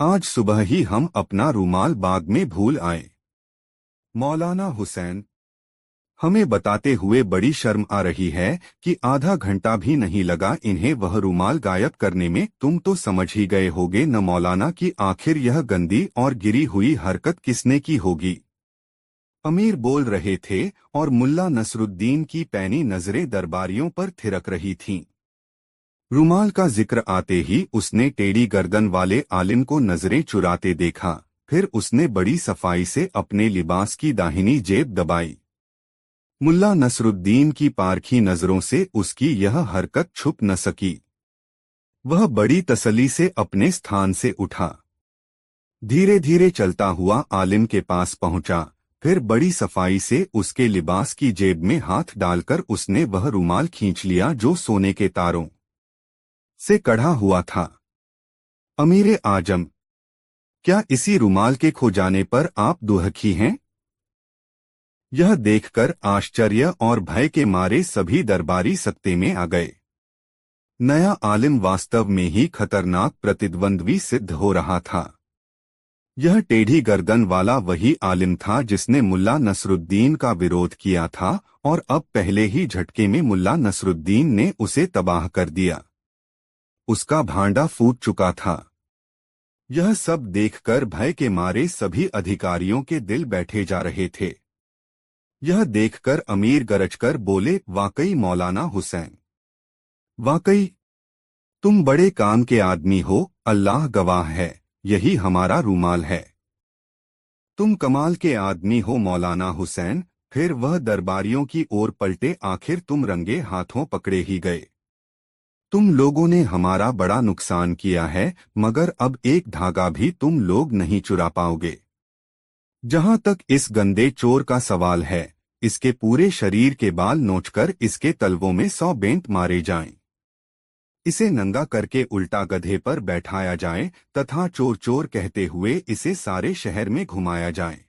आज सुबह ही हम अपना रूमाल बाग में भूल आए। मौलाना हुसैन, हमें बताते हुए बड़ी शर्म आ रही है कि आधा घंटा भी नहीं लगा इन्हें वह रूमाल गायब करने में। तुम तो समझ ही गए होगे न मौलाना कि आखिर यह गंदी और गिरी हुई हरकत किसने की होगी। अमीर बोल रहे थे और मुल्ला नसरुद्दीन की पैनी नजरें दरबारियों पर थिरक रही थीं। रूमाल का जिक्र आते ही उसने टेढ़ी गर्दन वाले आलिम को नजरें चुराते देखा। फिर उसने बड़ी सफाई से अपने लिबास की दाहिनी जेब दबाई। मुल्ला नसरुद्दीन की पारखी नजरों से उसकी यह हरकत छुप न सकी। वह बड़ी तसल्ली से अपने स्थान से उठा। धीरे धीरे चलता हुआ आलिम के पास पहुंचा। फिर बड़ी सफाई से उसके लिबास की जेब में हाथ डालकर उसने वह रूमाल खींच लिया जो सोने के तारों से कढ़ा हुआ था। अमीरे आजम, क्या इसी रूमाल के खो जाने पर आप दुखी हैं? यह देखकर आश्चर्य और भय के मारे सभी दरबारी सत्ते में आ गए। नया आलिम वास्तव में ही खतरनाक प्रतिद्वंद्वी सिद्ध हो रहा था। यह टेढ़ी गर्दन वाला वही आलिम था जिसने मुल्ला नसरुद्दीन का विरोध किया था और अब पहले ही झटके में मुल्ला नसरुद्दीन ने उसे तबाह कर दिया। उसका भांडा फूट चुका था। यह सब देखकर भय के मारे सभी अधिकारियों के दिल बैठे जा रहे थे। यह देखकर अमीर गरजकर बोले, वाकई मौलाना हुसैन, वाकई तुम बड़े काम के आदमी हो। अल्लाह गवाह है, यही हमारा रूमाल है। तुम कमाल के आदमी हो मौलाना हुसैन। फिर वह दरबारियों की ओर पलटे, आखिर तुम रंगे हाथों पकड़े ही गए। तुम लोगों ने हमारा बड़ा नुकसान किया है, मगर अब एक धागा भी तुम लोग नहीं चुरा पाओगे। जहां तक इस गंदे चोर का सवाल है, इसके पूरे शरीर के बाल नोचकर इसके तलवों में 100 बेंत मारे जाएं। इसे नंगा करके उल्टा गधे पर बैठाया जाए तथा चोर चोर कहते हुए इसे सारे शहर में घुमाया जाए।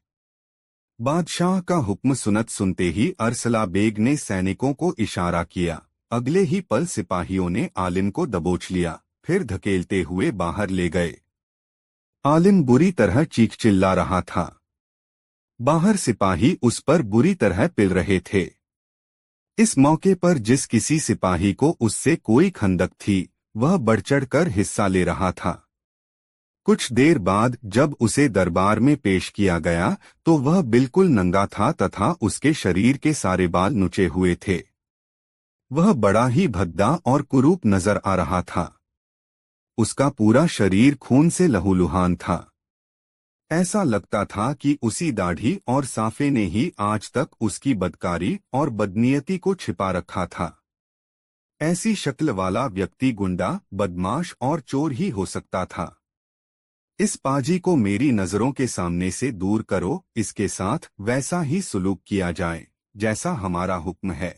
बादशाह का हुक्म सुनते ही अरसला बेग ने सैनिकों को इशारा किया। अगले ही पल सिपाहियों ने आलिम को दबोच लिया, फिर धकेलते हुए बाहर ले गए। आलिम बुरी तरह चीख चिल्ला रहा था। बाहर सिपाही उस पर बुरी तरह पिल रहे थे। इस मौके पर जिस किसी सिपाही को उससे कोई खंदक थी, वह बढ़-चढ़ कर हिस्सा ले रहा था। कुछ देर बाद जब उसे दरबार में पेश किया गया तो वह बिल्कुल नंगा था तथा उसके शरीर के सारे बाल नुचे हुए थे। वह बड़ा ही भद्दा और कुरूप नजर आ रहा था। उसका पूरा शरीर खून से लहूलुहान था। ऐसा लगता था कि उसी दाढ़ी और साफे ने ही आज तक उसकी बदकारी और बदनीयती को छिपा रखा था। ऐसी शक्ल वाला व्यक्ति गुंडा, बदमाश और चोर ही हो सकता था। इस पाजी को मेरी नजरों के सामने से दूर करो, इसके साथ वैसा ही सुलूक किया जाए जैसा हमारा हुक्म है।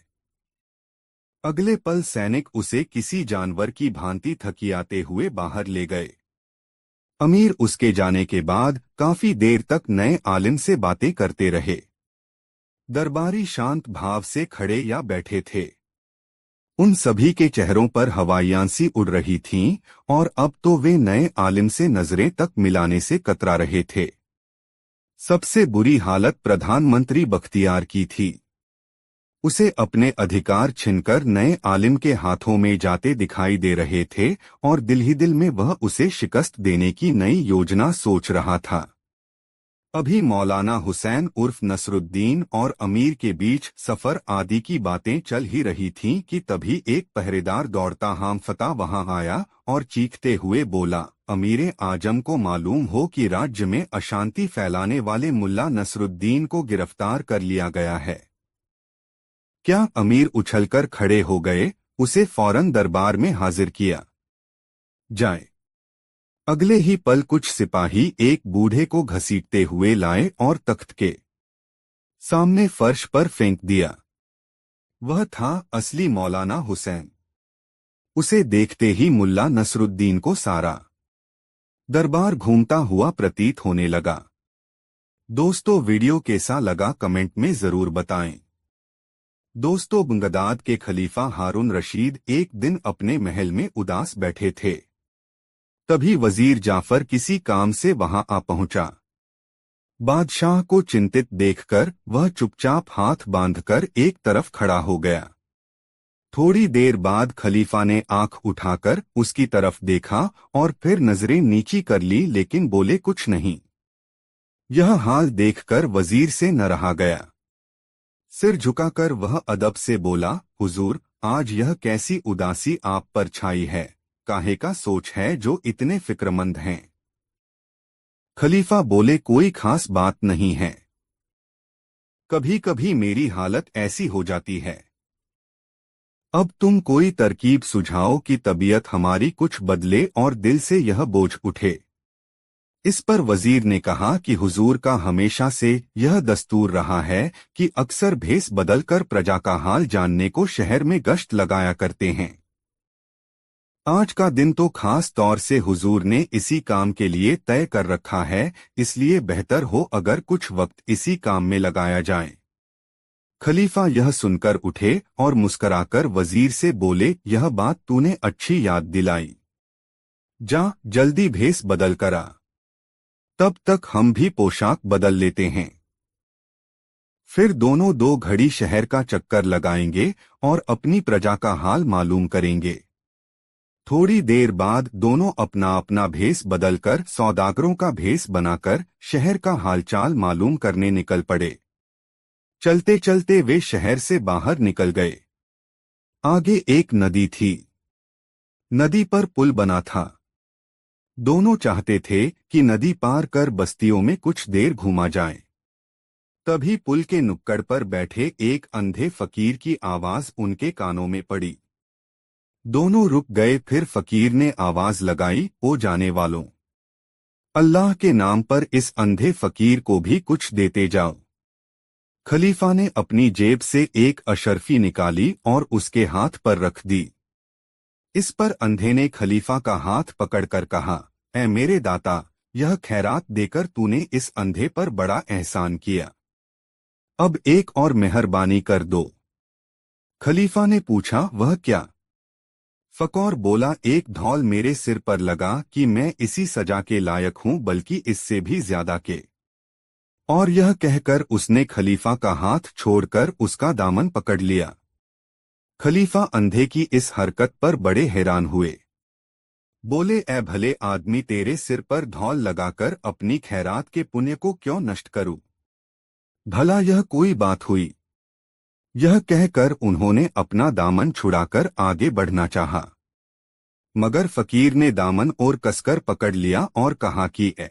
अगले पल सैनिक उसे किसी जानवर की भांति थकियाते हुए बाहर ले गए। अमीर उसके जाने के बाद काफी देर तक नए आलिम से बातें करते रहे। दरबारी शांत भाव से खड़े या बैठे थे। उन सभी के चेहरों पर हवाइयां सी उड़ रही थीं और अब तो वे नए आलिम से नजरें तक मिलाने से कतरा रहे थे। सबसे बुरी हालत प्रधानमंत्री बख्तियार की थी। उसे अपने अधिकार छिनकर नए आलिम के हाथों में जाते दिखाई दे रहे थे और दिल ही दिल में वह उसे शिकस्त देने की नई योजना सोच रहा था। अभी मौलाना हुसैन उर्फ नसरुद्दीन और अमीर के बीच सफर आदि की बातें चल ही रही थीं कि तभी एक पहरेदार दौड़ता हामफता वहां आया और चीखते हुए बोला, अमीर आजम को मालूम हो कि राज्य में अशांति फैलाने वाले मुल्ला नसरुद्दीन को गिरफ्तार कर लिया गया है। क्या? अमीर उछलकर खड़े हो गए। उसे फौरन दरबार में हाजिर किया जाए। अगले ही पल कुछ सिपाही एक बूढ़े को घसीटते हुए लाए और तख्त के सामने फर्श पर फेंक दिया। वह था असली मौलाना हुसैन। उसे देखते ही मुल्ला नसरुद्दीन को सारा दरबार घूमता हुआ प्रतीत होने लगा। दोस्तों, वीडियो कैसा लगा कमेंट में जरूर बताएं। दोस्तों, बगदाद के खलीफा हारून रशीद एक दिन अपने महल में उदास बैठे थे। तभी वजीर जाफर किसी काम से वहां आ पहुंचा। बादशाह को चिंतित देखकर वह चुपचाप हाथ बांधकर एक तरफ खड़ा हो गया। थोड़ी देर बाद खलीफा ने आंख उठाकर उसकी तरफ देखा और फिर नजरें नीची कर ली, लेकिन बोले कुछ नहीं। यह हाल देखकर वजीर से न रहा गया। सिर झुकाकर वह अदब से बोला, हुजूर, आज यह कैसी उदासी आप पर छाई है? काहे का सोच है जो इतने फिक्रमंद हैं? खलीफा बोले, कोई खास बात नहीं है। कभी कभी मेरी हालत ऐसी हो जाती है। अब तुम कोई तरकीब सुझाओ कि तबीयत हमारी कुछ बदले और दिल से यह बोझ उठे। इस पर वजीर ने कहा कि हुजूर का हमेशा से यह दस्तूर रहा है कि अक्सर भेस बदलकर प्रजा का हाल जानने को शहर में गश्त लगाया करते हैं। आज का दिन तो खास तौर से हुजूर ने इसी काम के लिए तय कर रखा है, इसलिए बेहतर हो अगर कुछ वक्त इसी काम में लगाया जाए। खलीफा यह सुनकर उठे और मुस्कराकर वजीर से बोले, यह बात तूने अच्छी याद दिलाई। जा जल्दी भेस बदल कर आ, तब तक हम भी पोशाक बदल लेते हैं। फिर दोनों 2 घड़ी शहर का चक्कर लगाएंगे और अपनी प्रजा का हाल मालूम करेंगे। थोड़ी देर बाद दोनों अपना अपना भेस बदलकर सौदागरों का भेस बनाकर शहर का हालचाल मालूम करने निकल पड़े। चलते चलते वे शहर से बाहर निकल गए। आगे एक नदी थी। नदी पर पुल बना था। दोनों चाहते थे कि नदी पार कर बस्तियों में कुछ देर घूमा जाए। तभी पुल के नुक्कड़ पर बैठे एक अंधे फकीर की आवाज उनके कानों में पड़ी। दोनों रुक गए। फिर फकीर ने आवाज लगाई, ओ जाने वालों, अल्लाह के नाम पर इस अंधे फकीर को भी कुछ देते जाओ। खलीफा ने अपनी जेब से एक अशर्फी निकाली और उसके हाथ पर रख दी। इस पर अंधे ने खलीफा का हाथ पकड़कर कहा, ऐ मेरे दाता, यह खैरात देकर तूने इस अंधे पर बड़ा एहसान किया। अब एक और मेहरबानी कर दो। खलीफा ने पूछा, वह क्या? फकीर बोला, एक धौल मेरे सिर पर लगा कि मैं इसी सजा के लायक हूं, बल्कि इससे भी ज्यादा के। और यह कहकर उसने खलीफा का हाथ छोड़कर उसका दामन पकड़ लिया। खलीफा अंधे की इस हरकत पर बड़े हैरान हुए। बोले, ऐ भले आदमी, तेरे सिर पर धौल लगाकर अपनी खैरात के पुण्य को क्यों नष्ट करूं? भला यह कोई बात हुई? यह कहकर उन्होंने अपना दामन छुड़ाकर आगे बढ़ना चाहा, मगर फकीर ने दामन और कसकर पकड़ लिया और कहा कि ऐ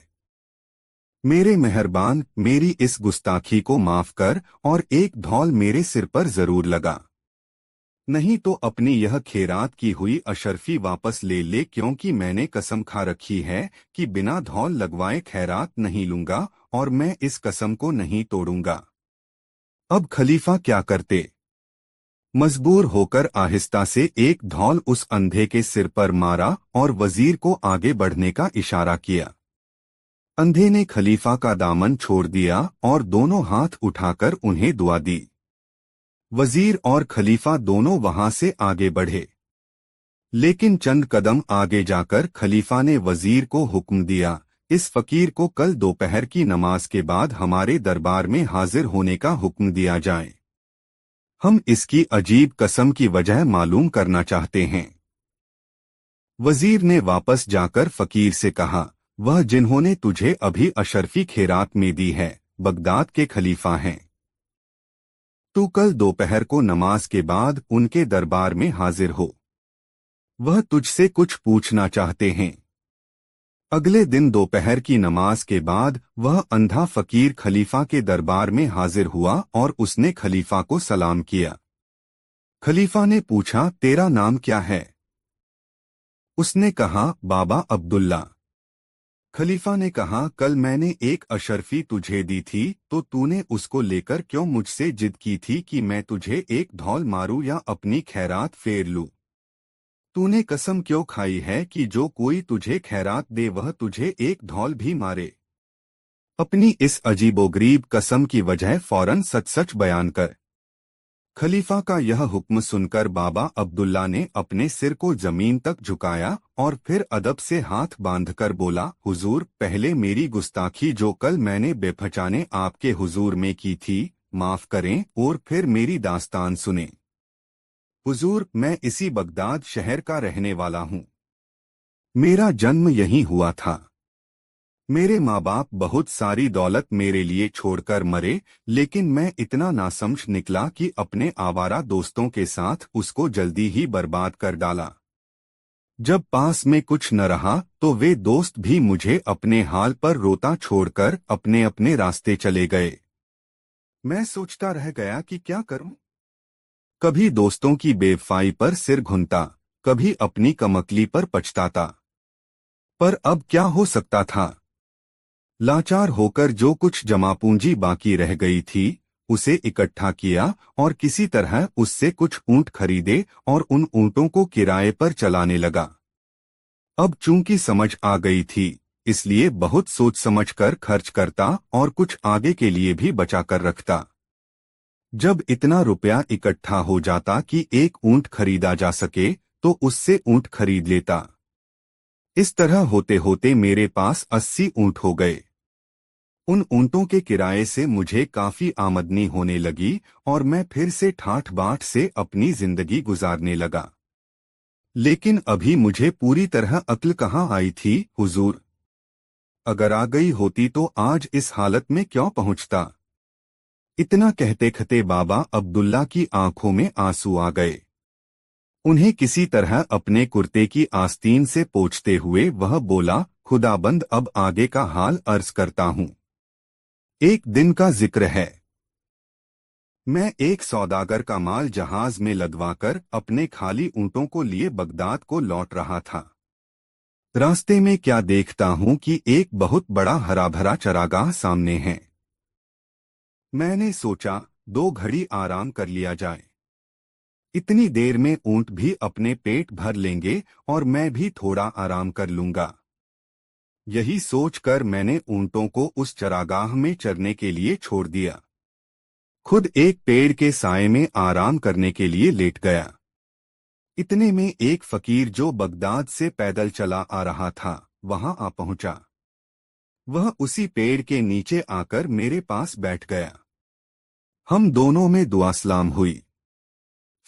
मेरे मेहरबान, मेरी इस गुस्ताखी को माफ कर और एक धौल मेरे सिर पर जरूर लगा। नहीं तो अपनी यह खैरात की हुई अशर्फी वापस ले ले, क्योंकि मैंने कसम खा रखी है कि बिना धौल लगवाए खैरात नहीं लूंगा और मैं इस कसम को नहीं तोड़ूंगा। अब खलीफा क्या करते? मजबूर होकर आहिस्ता से एक धौल उस अंधे के सिर पर मारा और वजीर को आगे बढ़ने का इशारा किया। अंधे ने खलीफा का दामन छोड़ दिया और दोनों हाथ उठाकर उन्हें दुआ दी। वजीर और खलीफा दोनों वहां से आगे बढ़े, लेकिन चंद कदम आगे जाकर खलीफा ने वजीर को हुक्म दिया, इस फकीर को कल दोपहर की नमाज के बाद हमारे दरबार में हाजिर होने का हुक्म दिया जाए। हम इसकी अजीब कसम की वजह मालूम करना चाहते हैं। वजीर ने वापस जाकर फकीर से कहा, वह जिन्होंने तुझे अभी अशरफी खैरात में दी है, बगदाद के खलीफा हैं। तू कल दोपहर को नमाज के बाद उनके दरबार में हाजिर हो। वह तुझसे कुछ पूछना चाहते हैं। अगले दिन दोपहर की नमाज के बाद वह अंधा फकीर खलीफा के दरबार में हाजिर हुआ और उसने खलीफा को सलाम किया। खलीफा ने पूछा, तेरा नाम क्या है? उसने कहा, बाबा अब्दुल्ला। खलीफा ने कहा, कल मैंने एक अशरफी तुझे दी थी तो तूने उसको लेकर क्यों मुझसे जिद की थी कि मैं तुझे एक धौल मारूं या अपनी खैरात फेर लूं? तूने कसम क्यों खाई है कि जो कोई तुझे खैरात दे वह तुझे एक धौल भी मारे? अपनी इस अजीबोगरीब कसम की वजह फौरन सच सच बयान कर। खलीफा का यह हुक्म सुनकर बाबा अब्दुल्ला ने अपने सिर को जमीन तक झुकाया और फिर अदब से हाथ बांधकर बोला, हुजूर, पहले मेरी गुस्ताखी जो कल मैंने बेपहचाने आपके हुजूर में की थी, माफ करें और फिर मेरी दास्तान सुने। हुजूर, मैं इसी बगदाद शहर का रहने वाला हूँ। मेरा जन्म यहीं हुआ था। मेरे माँ बाप बहुत सारी दौलत मेरे लिए छोड़कर मरे, लेकिन मैं इतना नासमझ निकला कि अपने आवारा दोस्तों के साथ उसको जल्दी ही बर्बाद कर डाला। जब पास में कुछ न रहा तो वे दोस्त भी मुझे अपने हाल पर रोता छोड़कर अपने अपने रास्ते चले गए। मैं सोचता रह गया कि क्या करूं। कभी दोस्तों की बेवफाई पर सिर घुनता, कभी अपनी कमकली पर पछताता। पर अब क्या हो सकता था? लाचार होकर जो कुछ जमा पूंजी बाकी रह गई थी उसे इकट्ठा किया और किसी तरह उससे कुछ ऊंट खरीदे और उन ऊंटों को किराए पर चलाने लगा। अब चूंकि समझ आ गई थी, इसलिए बहुत सोच समझकर खर्च करता और कुछ आगे के लिए भी बचा कर रखता। जब इतना रुपया इकट्ठा हो जाता कि एक ऊंट खरीदा जा सके तो उससे ऊंट खरीद लेता। इस तरह होते होते मेरे पास 80 ऊंट हो गए। उन ऊंटों के किराए से मुझे काफी आमदनी होने लगी और मैं फिर से ठाठ बाट से अपनी जिंदगी गुजारने लगा। लेकिन अभी मुझे पूरी तरह अक्ल कहाँ आई थी, हुजूर। अगर आ गई होती तो आज इस हालत में क्यों पहुंचता। इतना कहते कहते बाबा अब्दुल्ला की आंखों में आंसू आ गए। उन्हें किसी तरह अपने कुर्ते की आस्तीन से पोंछते हुए वह बोला, खुदाबंद, अब आगे का हाल अर्ज करता हूँ। एक दिन का जिक्र है। मैं एक सौदागर का माल जहाज में लदवाकर अपने खाली ऊंटों को लिए बगदाद को लौट रहा था। रास्ते में क्या देखता हूँ कि एक बहुत बड़ा हरा भरा चरागाह सामने है। मैंने सोचा 2 घड़ी आराम कर लिया जाए। इतनी देर में ऊंट भी अपने पेट भर लेंगे और मैं भी थोड़ा आराम कर लूंगा। यही सोचकर मैंने ऊंटों को उस चरागाह में चरने के लिए छोड़ दिया। खुद एक पेड़ के साए में आराम करने के लिए लेट गया। इतने में एक फकीर जो बगदाद से पैदल चला आ रहा था वहां आ पहुंचा। वह उसी पेड़ के नीचे आकर मेरे पास बैठ गया। हम दोनों में दुआ सलाम हुई।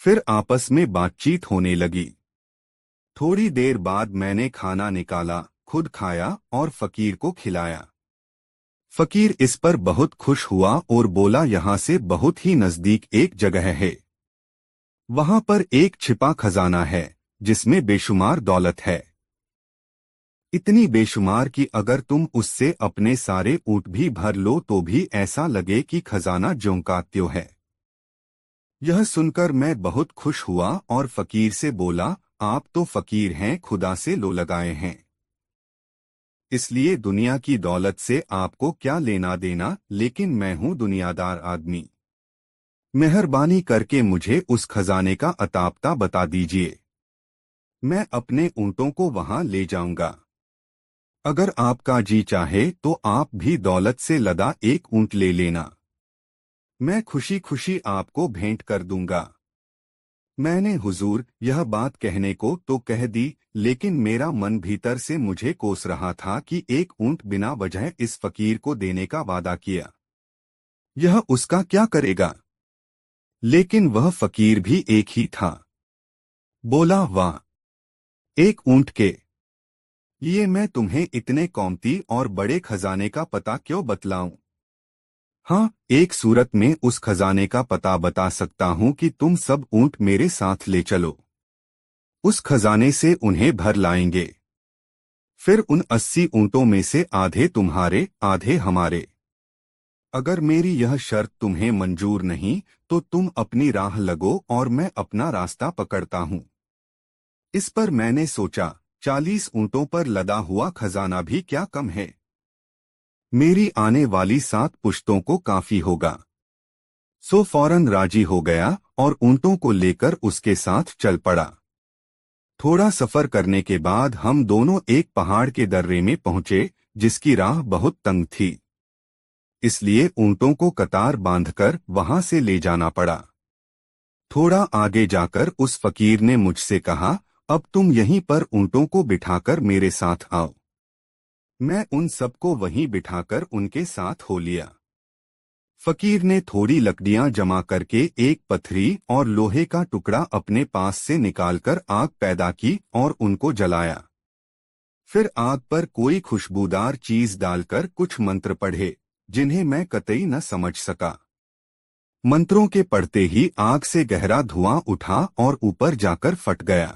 फिर आपस में बातचीत होने लगी। थोड़ी देर बाद मैंने खाना निकाला, खुद खाया और फकीर को खिलाया। फकीर इस पर बहुत खुश हुआ और बोला, यहाँ से बहुत ही नजदीक एक जगह है। वहां पर एक छिपा खजाना है जिसमें बेशुमार दौलत है। इतनी बेशुमार कि अगर तुम उससे अपने सारे ऊंट भी भर लो तो भी ऐसा लगे कि खजाना ज्यों का त्यों है। यह सुनकर मैं बहुत खुश हुआ और फकीर से बोला, आप तो फकीर हैं, खुदा से लो लगाए हैं, इसलिए दुनिया की दौलत से आपको क्या लेना देना, लेकिन मैं हूं दुनियादार आदमी। मेहरबानी करके मुझे उस खजाने का अतापता बता दीजिए, मैं अपने ऊँटों को वहां ले जाऊंगा। अगर आपका जी चाहे तो आप भी दौलत से लदा एक ऊँट ले लेना, मैं खुशी खुशी आपको भेंट कर दूंगा। मैंने हुजूर यह बात कहने को तो कह दी, लेकिन मेरा मन भीतर से मुझे कोस रहा था कि एक ऊँट बिना वजह इस फकीर को देने का वादा किया, यह उसका क्या करेगा। लेकिन वह फकीर भी एक ही था। बोला, वाह, एक ऊँट के ये मैं तुम्हें इतने कीमती और बड़े खजाने का पता क्यों बतलाऊं। हाँ, एक सूरत में उस खजाने का पता बता सकता हूँ कि तुम सब ऊँट मेरे साथ ले चलो, उस खजाने से उन्हें भर लाएंगे, फिर उन 80 ऊँटों में से आधे तुम्हारे आधे हमारे। अगर मेरी यह शर्त तुम्हें मंजूर नहीं तो तुम अपनी राह लगो और मैं अपना रास्ता पकड़ता हूँ। इस पर मैंने सोचा, 40 ऊँटों पर लदा हुआ खजाना भी क्या कम है, मेरी आने वाली 7 पुश्तों को काफी होगा। सो फौरन राजी हो गया और ऊँटों को लेकर उसके साथ चल पड़ा। थोड़ा सफर करने के बाद हम दोनों एक पहाड़ के दर्रे में पहुंचे, जिसकी राह बहुत तंग थी, इसलिए ऊँटों को कतार बांधकर वहां से ले जाना पड़ा। थोड़ा आगे जाकर उस फकीर ने मुझसे कहा, अब तुम यहीं पर ऊँटों को बिठाकर मेरे साथ आओ। मैं उन सबको वहीं बिठाकर उनके साथ हो लिया। फकीर ने थोड़ी लकड़ियां जमा करके एक पथरी और लोहे का टुकड़ा अपने पास से निकालकर आग पैदा की और उनको जलाया। फिर आग पर कोई खुशबूदार चीज डालकर कुछ मंत्र पढ़े, जिन्हें मैं कतई न समझ सका। मंत्रों के पढ़ते ही आग से गहरा धुआं उठा और ऊपर जाकर फट गया।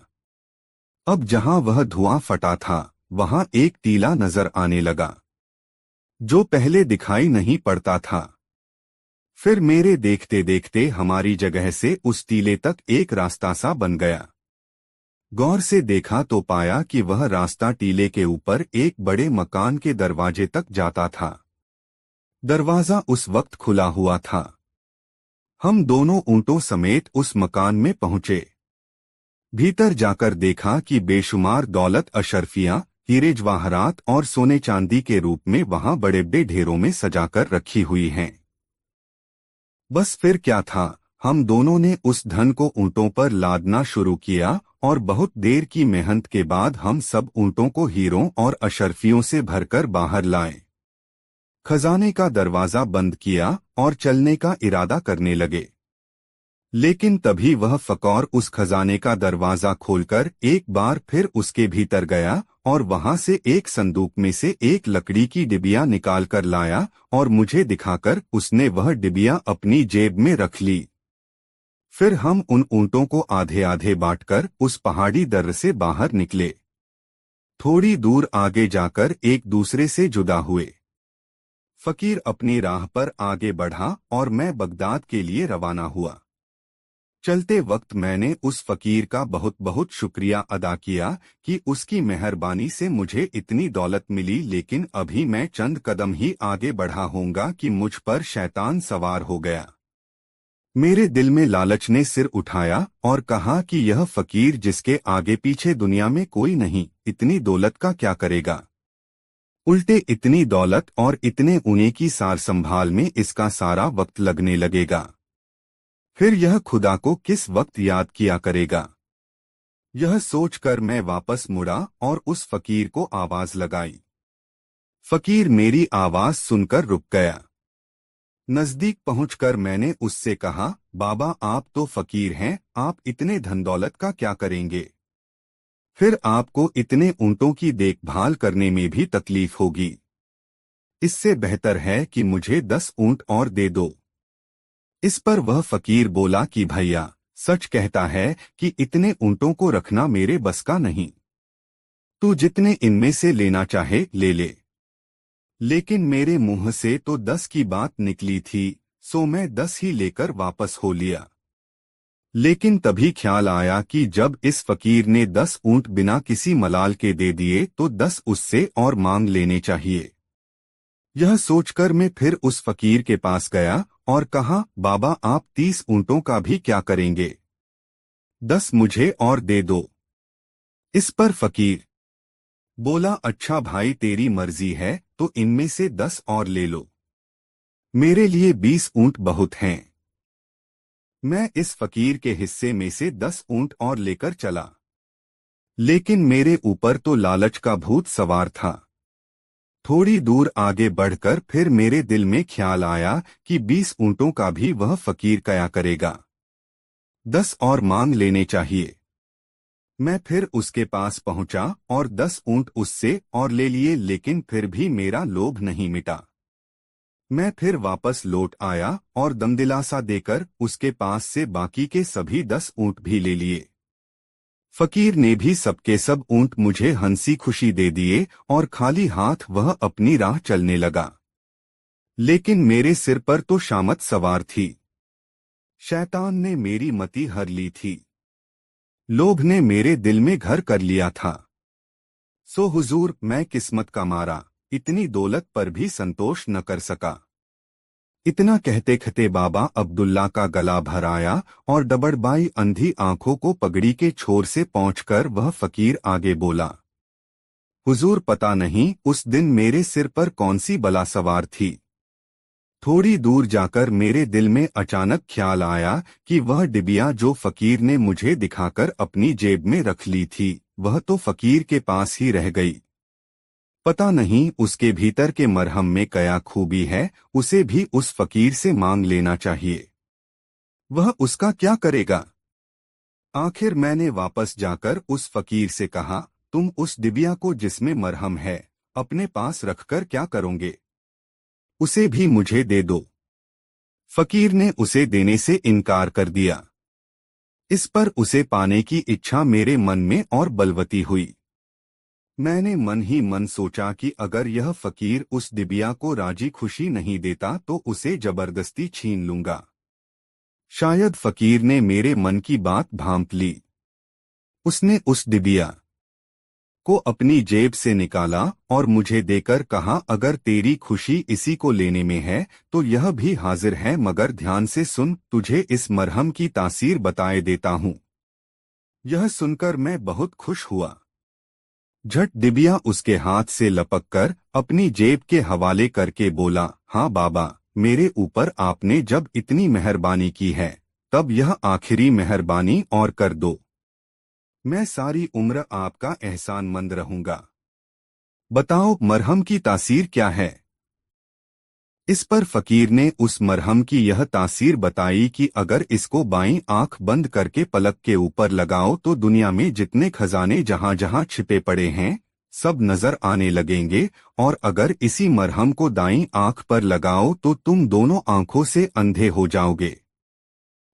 अब जहां वह धुआं फटा था वहां एक टीला नजर आने लगा, जो पहले दिखाई नहीं पड़ता था। फिर मेरे देखते देखते हमारी जगह से उस टीले तक एक रास्ता सा बन गया। गौर से देखा तो पाया कि वह रास्ता टीले के ऊपर एक बड़े मकान के दरवाजे तक जाता था। दरवाजा उस वक्त खुला हुआ था। हम दोनों ऊँटों समेत उस मकान में पहुंचे। भीतर जाकर देखा कि बेशुमार दौलत, अशरफियां, हीरे जवाहरात और सोने चांदी के रूप में वहां बड़े बड़े ढेरों में सजाकर रखी हुई हैं। बस फिर क्या था, हम दोनों ने उस धन को ऊँटों पर लादना शुरू किया और बहुत देर की मेहनत के बाद हम सब ऊँटों को हीरों और अशरफियों से भरकर बाहर लाए। खजाने का दरवाजा बंद किया और चलने का इरादा करने लगे, लेकिन तभी वह फकीर उस खजाने का दरवाजा खोलकर एक बार फिर उसके भीतर गया और वहां से एक संदूक में से एक लकड़ी की डिबिया निकाल कर लाया और मुझे दिखाकर उसने वह डिबिया अपनी जेब में रख ली। फिर हम उन ऊँटों को आधे आधे बांटकर उस पहाड़ी दर्र से बाहर निकले। थोड़ी दूर आगे जाकर एक दूसरे से जुदा हुए। फकीर अपनी राह पर आगे बढ़ा और मैं बगदाद के लिए रवाना हुआ। चलते वक्त मैंने उस फकीर का बहुत बहुत शुक्रिया अदा किया कि उसकी मेहरबानी से मुझे इतनी दौलत मिली, लेकिन अभी मैं चंद कदम ही आगे बढ़ा होऊंगा कि मुझ पर शैतान सवार हो गया। मेरे दिल में लालच ने सिर उठाया और कहा कि यह फकीर जिसके आगे पीछे दुनिया में कोई नहीं, इतनी दौलत का क्या करेगा। उल्टे इतनी दौलत और इतने ऊने की सार संभाल में इसका सारा वक्त लगने लगेगा। फिर यह खुदा को किस वक्त याद किया करेगा। यह सोचकर मैं वापस मुड़ा और उस फकीर को आवाज लगाई। फकीर मेरी आवाज सुनकर रुक गया। नजदीक पहुंचकर मैंने उससे कहा, बाबा आप तो फकीर हैं, आप इतने धन दौलत का क्या करेंगे, फिर आपको इतने ऊँटों की देखभाल करने में भी तकलीफ होगी। इससे बेहतर है कि मुझे 10 ऊँट और दे दो। इस पर वह फकीर बोला कि भैया, सच कहता है कि इतने ऊँटों को रखना मेरे बस का नहीं। तू जितने इनमें से लेना चाहे ले ले। लेकिन मेरे मुंह से तो 10 की बात निकली थी, सो मैं 10 ही लेकर वापस हो लिया। लेकिन तभी ख्याल आया कि जब इस फकीर ने 10 ऊंट बिना किसी मलाल के दे दिए तो 10 उससे और मांग लेने चाहिए। यह सोचकर मैं फिर उस फकीर के पास गया और कहा, बाबा आप 30 ऊंटों का भी क्या करेंगे? 10 मुझे और दे दो। इस पर फकीर बोला, अच्छा भाई तेरी मर्जी है तो इनमें से 10 और ले लो, मेरे लिए 20 ऊंट बहुत हैं। मैं इस फकीर के हिस्से में से 10 ऊंट और लेकर चला, लेकिन मेरे ऊपर तो लालच का भूत सवार था। थोड़ी दूर आगे बढ़कर फिर मेरे दिल में ख्याल आया कि 20 ऊंटों का भी वह फकीर क्या करेगा, 10 और मांग लेने चाहिए। मैं फिर उसके पास पहुंचा और 10 ऊंट उससे और ले लिए, लेकिन फिर भी मेरा लोभ नहीं मिटा। मैं फिर वापस लौट आया और दमदिलासा देकर उसके पास से बाकी के सभी 10 ऊंट भी ले लिए। फकीर ने भी सबके सब ऊंट मुझे हंसी खुशी दे दिए और खाली हाथ वह अपनी राह चलने लगा। लेकिन मेरे सिर पर तो शामत सवार थी। शैतान ने मेरी मति हर ली थी। लोभ ने मेरे दिल में घर कर लिया था। सो हुजूर, मैं किस्मत का मारा इतनी दौलत पर भी संतोष न कर सका। इतना कहते कहते बाबा अब्दुल्ला का गला भर आया और डबड़बाई अंधी आंखों को पगड़ी के छोर से पहुंचकर वह फकीर आगे बोला, हुजूर पता नहीं उस दिन मेरे सिर पर कौन सी बला सवार थी। थोड़ी दूर जाकर मेरे दिल में अचानक ख्याल आया कि वह डिबिया जो फकीर ने मुझे दिखाकर अपनी जेब में रख ली थी, वह तो फकीर के पास ही रह गई। पता नहीं उसके भीतर के मरहम में क्या खूबी है, उसे भी उस फकीर से मांग लेना चाहिए। वह उसका क्या करेगा? आखिर मैंने वापस जाकर उस फकीर से कहा, तुम उस डिबिया को जिसमें मरहम है अपने पास रखकर क्या करोगे? उसे भी मुझे दे दो। फकीर ने उसे देने से इनकार कर दिया। इस पर उसे पाने की इच्छा मेरे मन में और बलवती हुई। मैंने मन ही मन सोचा कि अगर यह फकीर उस डिबिया को राजी खुशी नहीं देता तो उसे जबरदस्ती छीन लूंगा। शायद फकीर ने मेरे मन की बात भांप ली। उसने उस डिबिया को अपनी जेब से निकाला और मुझे देकर कहा, अगर तेरी खुशी इसी को लेने में है तो यह भी हाजिर है, मगर ध्यान से सुन, तुझे इस मरहम की तासीर बताए देता हूँ। यह सुनकर मैं बहुत खुश हुआ। झट डिबिया उसके हाथ से लपककर अपनी जेब के हवाले करके बोला, हाँ बाबा, मेरे ऊपर आपने जब इतनी मेहरबानी की है तब यह आखिरी मेहरबानी और कर दो। मैं सारी उम्र आपका एहसानमंद रहूंगा। बताओ मरहम की तासीर क्या है? इस पर फकीर ने उस मरहम की यह तासीर बताई कि अगर इसको बाईं आंख बंद करके पलक के ऊपर लगाओ तो दुनिया में जितने खजाने जहां जहां छिपे पड़े हैं सब नजर आने लगेंगे, और अगर इसी मरहम को दाईं आंख पर लगाओ तो तुम दोनों आंखों से अंधे हो जाओगे।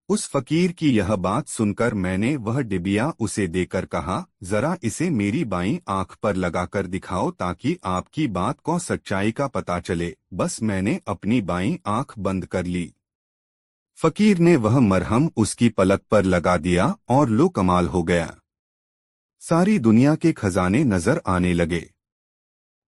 उस फकीर की यह बात सुनकर मैंने वह डिबिया उसे देकर कहा, जरा इसे मेरी बाईं आंख पर लगाकर दिखाओ ताकि आपकी बात को सच्चाई का पता चले। बस मैंने अपनी बाईं आंख बंद कर ली। फकीर ने वह मरहम उसकी पलक पर लगा दिया और लो कमाल हो गया। सारी दुनिया के खजाने नजर आने लगे।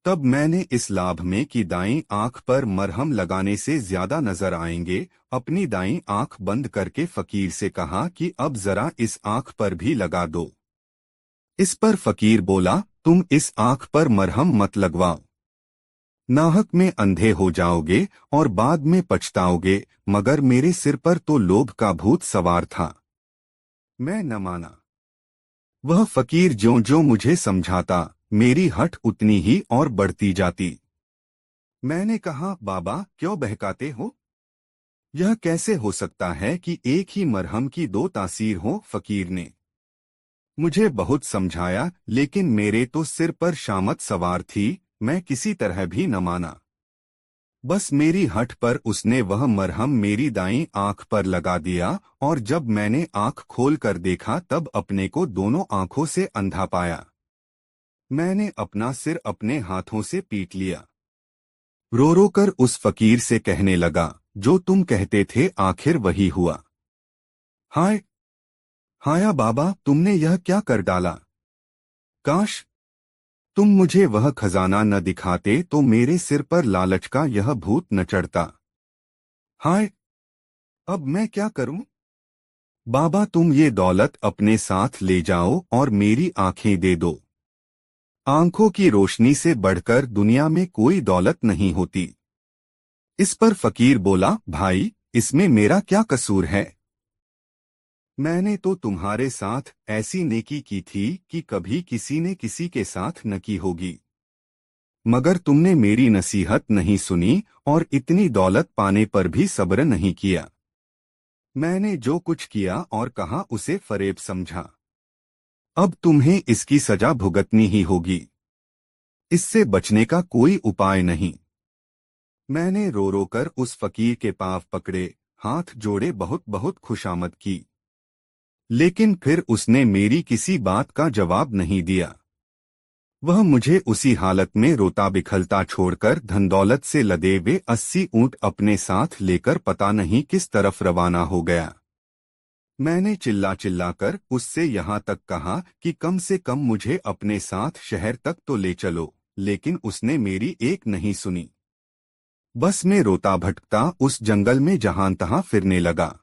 तब मैंने इस लाभ में कि दाईं आंख पर मरहम लगाने से ज्यादा नजर आएंगे, अपनी दाईं आंख बंद करके फकीर से कहा कि अब जरा इस आंख पर भी लगा दो। इस पर फकीर बोला, तुम इस आंख पर मरहम मत लगवाओ, नाहक में अंधे हो जाओगे और बाद में पछताओगे। मगर मेरे सिर पर तो लोभ का भूत सवार था। मैं न माना। वह फकीर ज्यों ज्यों मुझे समझाता मेरी हठ उतनी ही और बढ़ती जाती। मैंने कहा, बाबा क्यों बहकाते हो? यह कैसे हो सकता है कि एक ही मरहम की दो तासीर हो? फकीर ने मुझे बहुत समझाया, लेकिन मेरे तो सिर पर शामत सवार थी। मैं किसी तरह भी न माना। बस मेरी हठ पर उसने वह मरहम मेरी दाईं आंख पर लगा दिया, और जब मैंने आंख खोल कर देखा तब अपने को दोनों आंखों से अंधा पाया। मैंने अपना सिर अपने हाथों से पीट लिया। रो रो कर उस फकीर से कहने लगा, जो तुम कहते थे आखिर वही हुआ। हाय हाया बाबा, तुमने यह क्या कर डाला? काश तुम मुझे वह खजाना न दिखाते तो मेरे सिर पर लालच का यह भूत न चढ़ता। हाय, अब मैं क्या करूं? बाबा, तुम ये दौलत अपने साथ ले जाओ और मेरी आंखें दे दो। आंखों की रोशनी से बढ़कर दुनिया में कोई दौलत नहीं होती। इस पर फकीर बोला, भाई, इसमें मेरा क्या कसूर है? मैंने तो तुम्हारे साथ ऐसी नेकी की थी कि कभी किसी ने किसी के साथ न की होगी, मगर तुमने मेरी नसीहत नहीं सुनी और इतनी दौलत पाने पर भी सब्र नहीं किया। मैंने जो कुछ किया और कहा उसे फरेब समझा। अब तुम्हें इसकी सजा भुगतनी ही होगी। इससे बचने का कोई उपाय नहीं। मैंने रो रो कर उस फकीर के पांव पकड़े, हाथ जोड़े, बहुत बहुत खुशामद की, लेकिन फिर उसने मेरी किसी बात का जवाब नहीं दिया। वह मुझे उसी हालत में रोता बिखलता छोड़कर धनदौलत से लदे हुए 80 ऊंट अपने साथ लेकर पता नहीं किस तरफ रवाना हो गया। मैंने चिल्ला चिल्ला कर उससे यहाँ तक कहा कि कम से कम मुझे अपने साथ शहर तक तो ले चलो, लेकिन उसने मेरी एक नहीं सुनी। बस मैं रोता भटकता उस जंगल में जहां तहां फिरने लगा।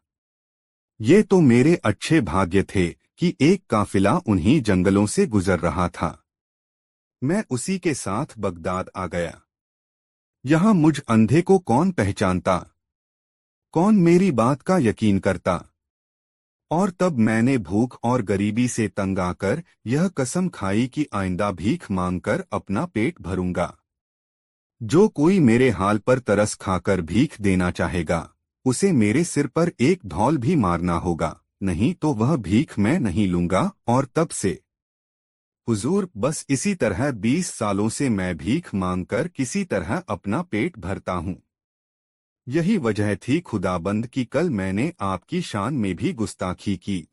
ये तो मेरे अच्छे भाग्य थे कि एक काफिला उन्हीं जंगलों से गुजर रहा था। मैं उसी के साथ बगदाद आ गया। यहाँ मुझ अंधे को कौन पहचानता, कौन मेरी बात का यकीन करता? और तब मैंने भूख और गरीबी से तंग आकर यह कसम खाई कि आइंदा भीख मांगकर अपना पेट भरूंगा। जो कोई मेरे हाल पर तरस खाकर भीख देना चाहेगा, उसे मेरे सिर पर एक धौल भी मारना होगा, नहीं तो वह भीख मैं नहीं लूंगा। और तब से हुजूर, बस इसी तरह 20 सालों से मैं भीख मांगकर किसी तरह अपना पेट भरता हूँ। यही वजह थी खुदाबंद कि कल मैंने आपकी शान में भी गुस्ताखी की।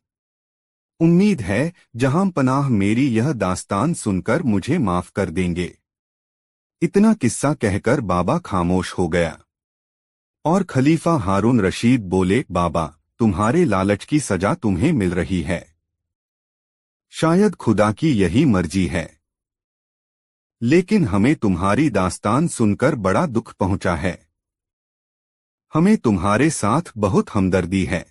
उम्मीद है जहां पनाह मेरी यह दास्तान सुनकर मुझे माफ कर देंगे। इतना किस्सा कहकर बाबा खामोश हो गया और खलीफा हारून रशीद बोले, बाबा, तुम्हारे लालच की सजा तुम्हें मिल रही है। शायद खुदा की यही मर्जी है, लेकिन हमें तुम्हारी दास्तान सुनकर बड़ा दुख पहुंचा है। हमें तुम्हारे साथ बहुत हमदर्दी है।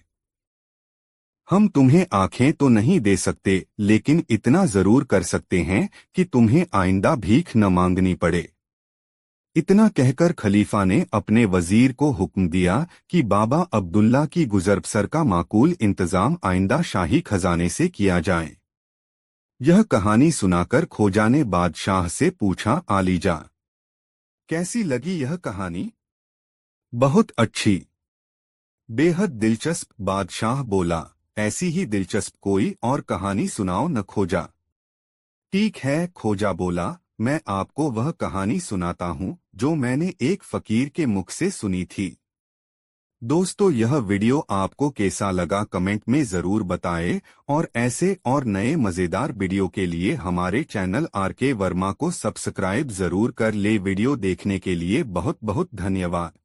हम तुम्हें आंखें तो नहीं दे सकते, लेकिन इतना जरूर कर सकते हैं कि तुम्हें आइंदा भीख न मांगनी पड़े। इतना कहकर खलीफा ने अपने वजीर को हुक्म दिया कि बाबा अब्दुल्ला की गुजरबसर का माकूल इंतजाम आइंदा शाही खजाने से किया जाए। यह कहानी सुनाकर खोजा ने बादशाह से पूछा, आलीजा, कैसी लगी यह कहानी? बहुत अच्छी, बेहद दिलचस्प, बादशाह बोला। ऐसी ही दिलचस्प कोई और कहानी सुनाओ न खोजा। ठीक है, खोजा बोला, मैं आपको वह कहानी सुनाता हूँ जो मैंने एक फकीर के मुख से सुनी थी। दोस्तों, यह वीडियो आपको कैसा लगा कमेंट में जरूर बताएं और ऐसे और नए मजेदार वीडियो के लिए हमारे चैनल आर के वर्मा को सब्सक्राइब जरूर कर ले। वीडियो देखने के लिए बहुत बहुत धन्यवाद।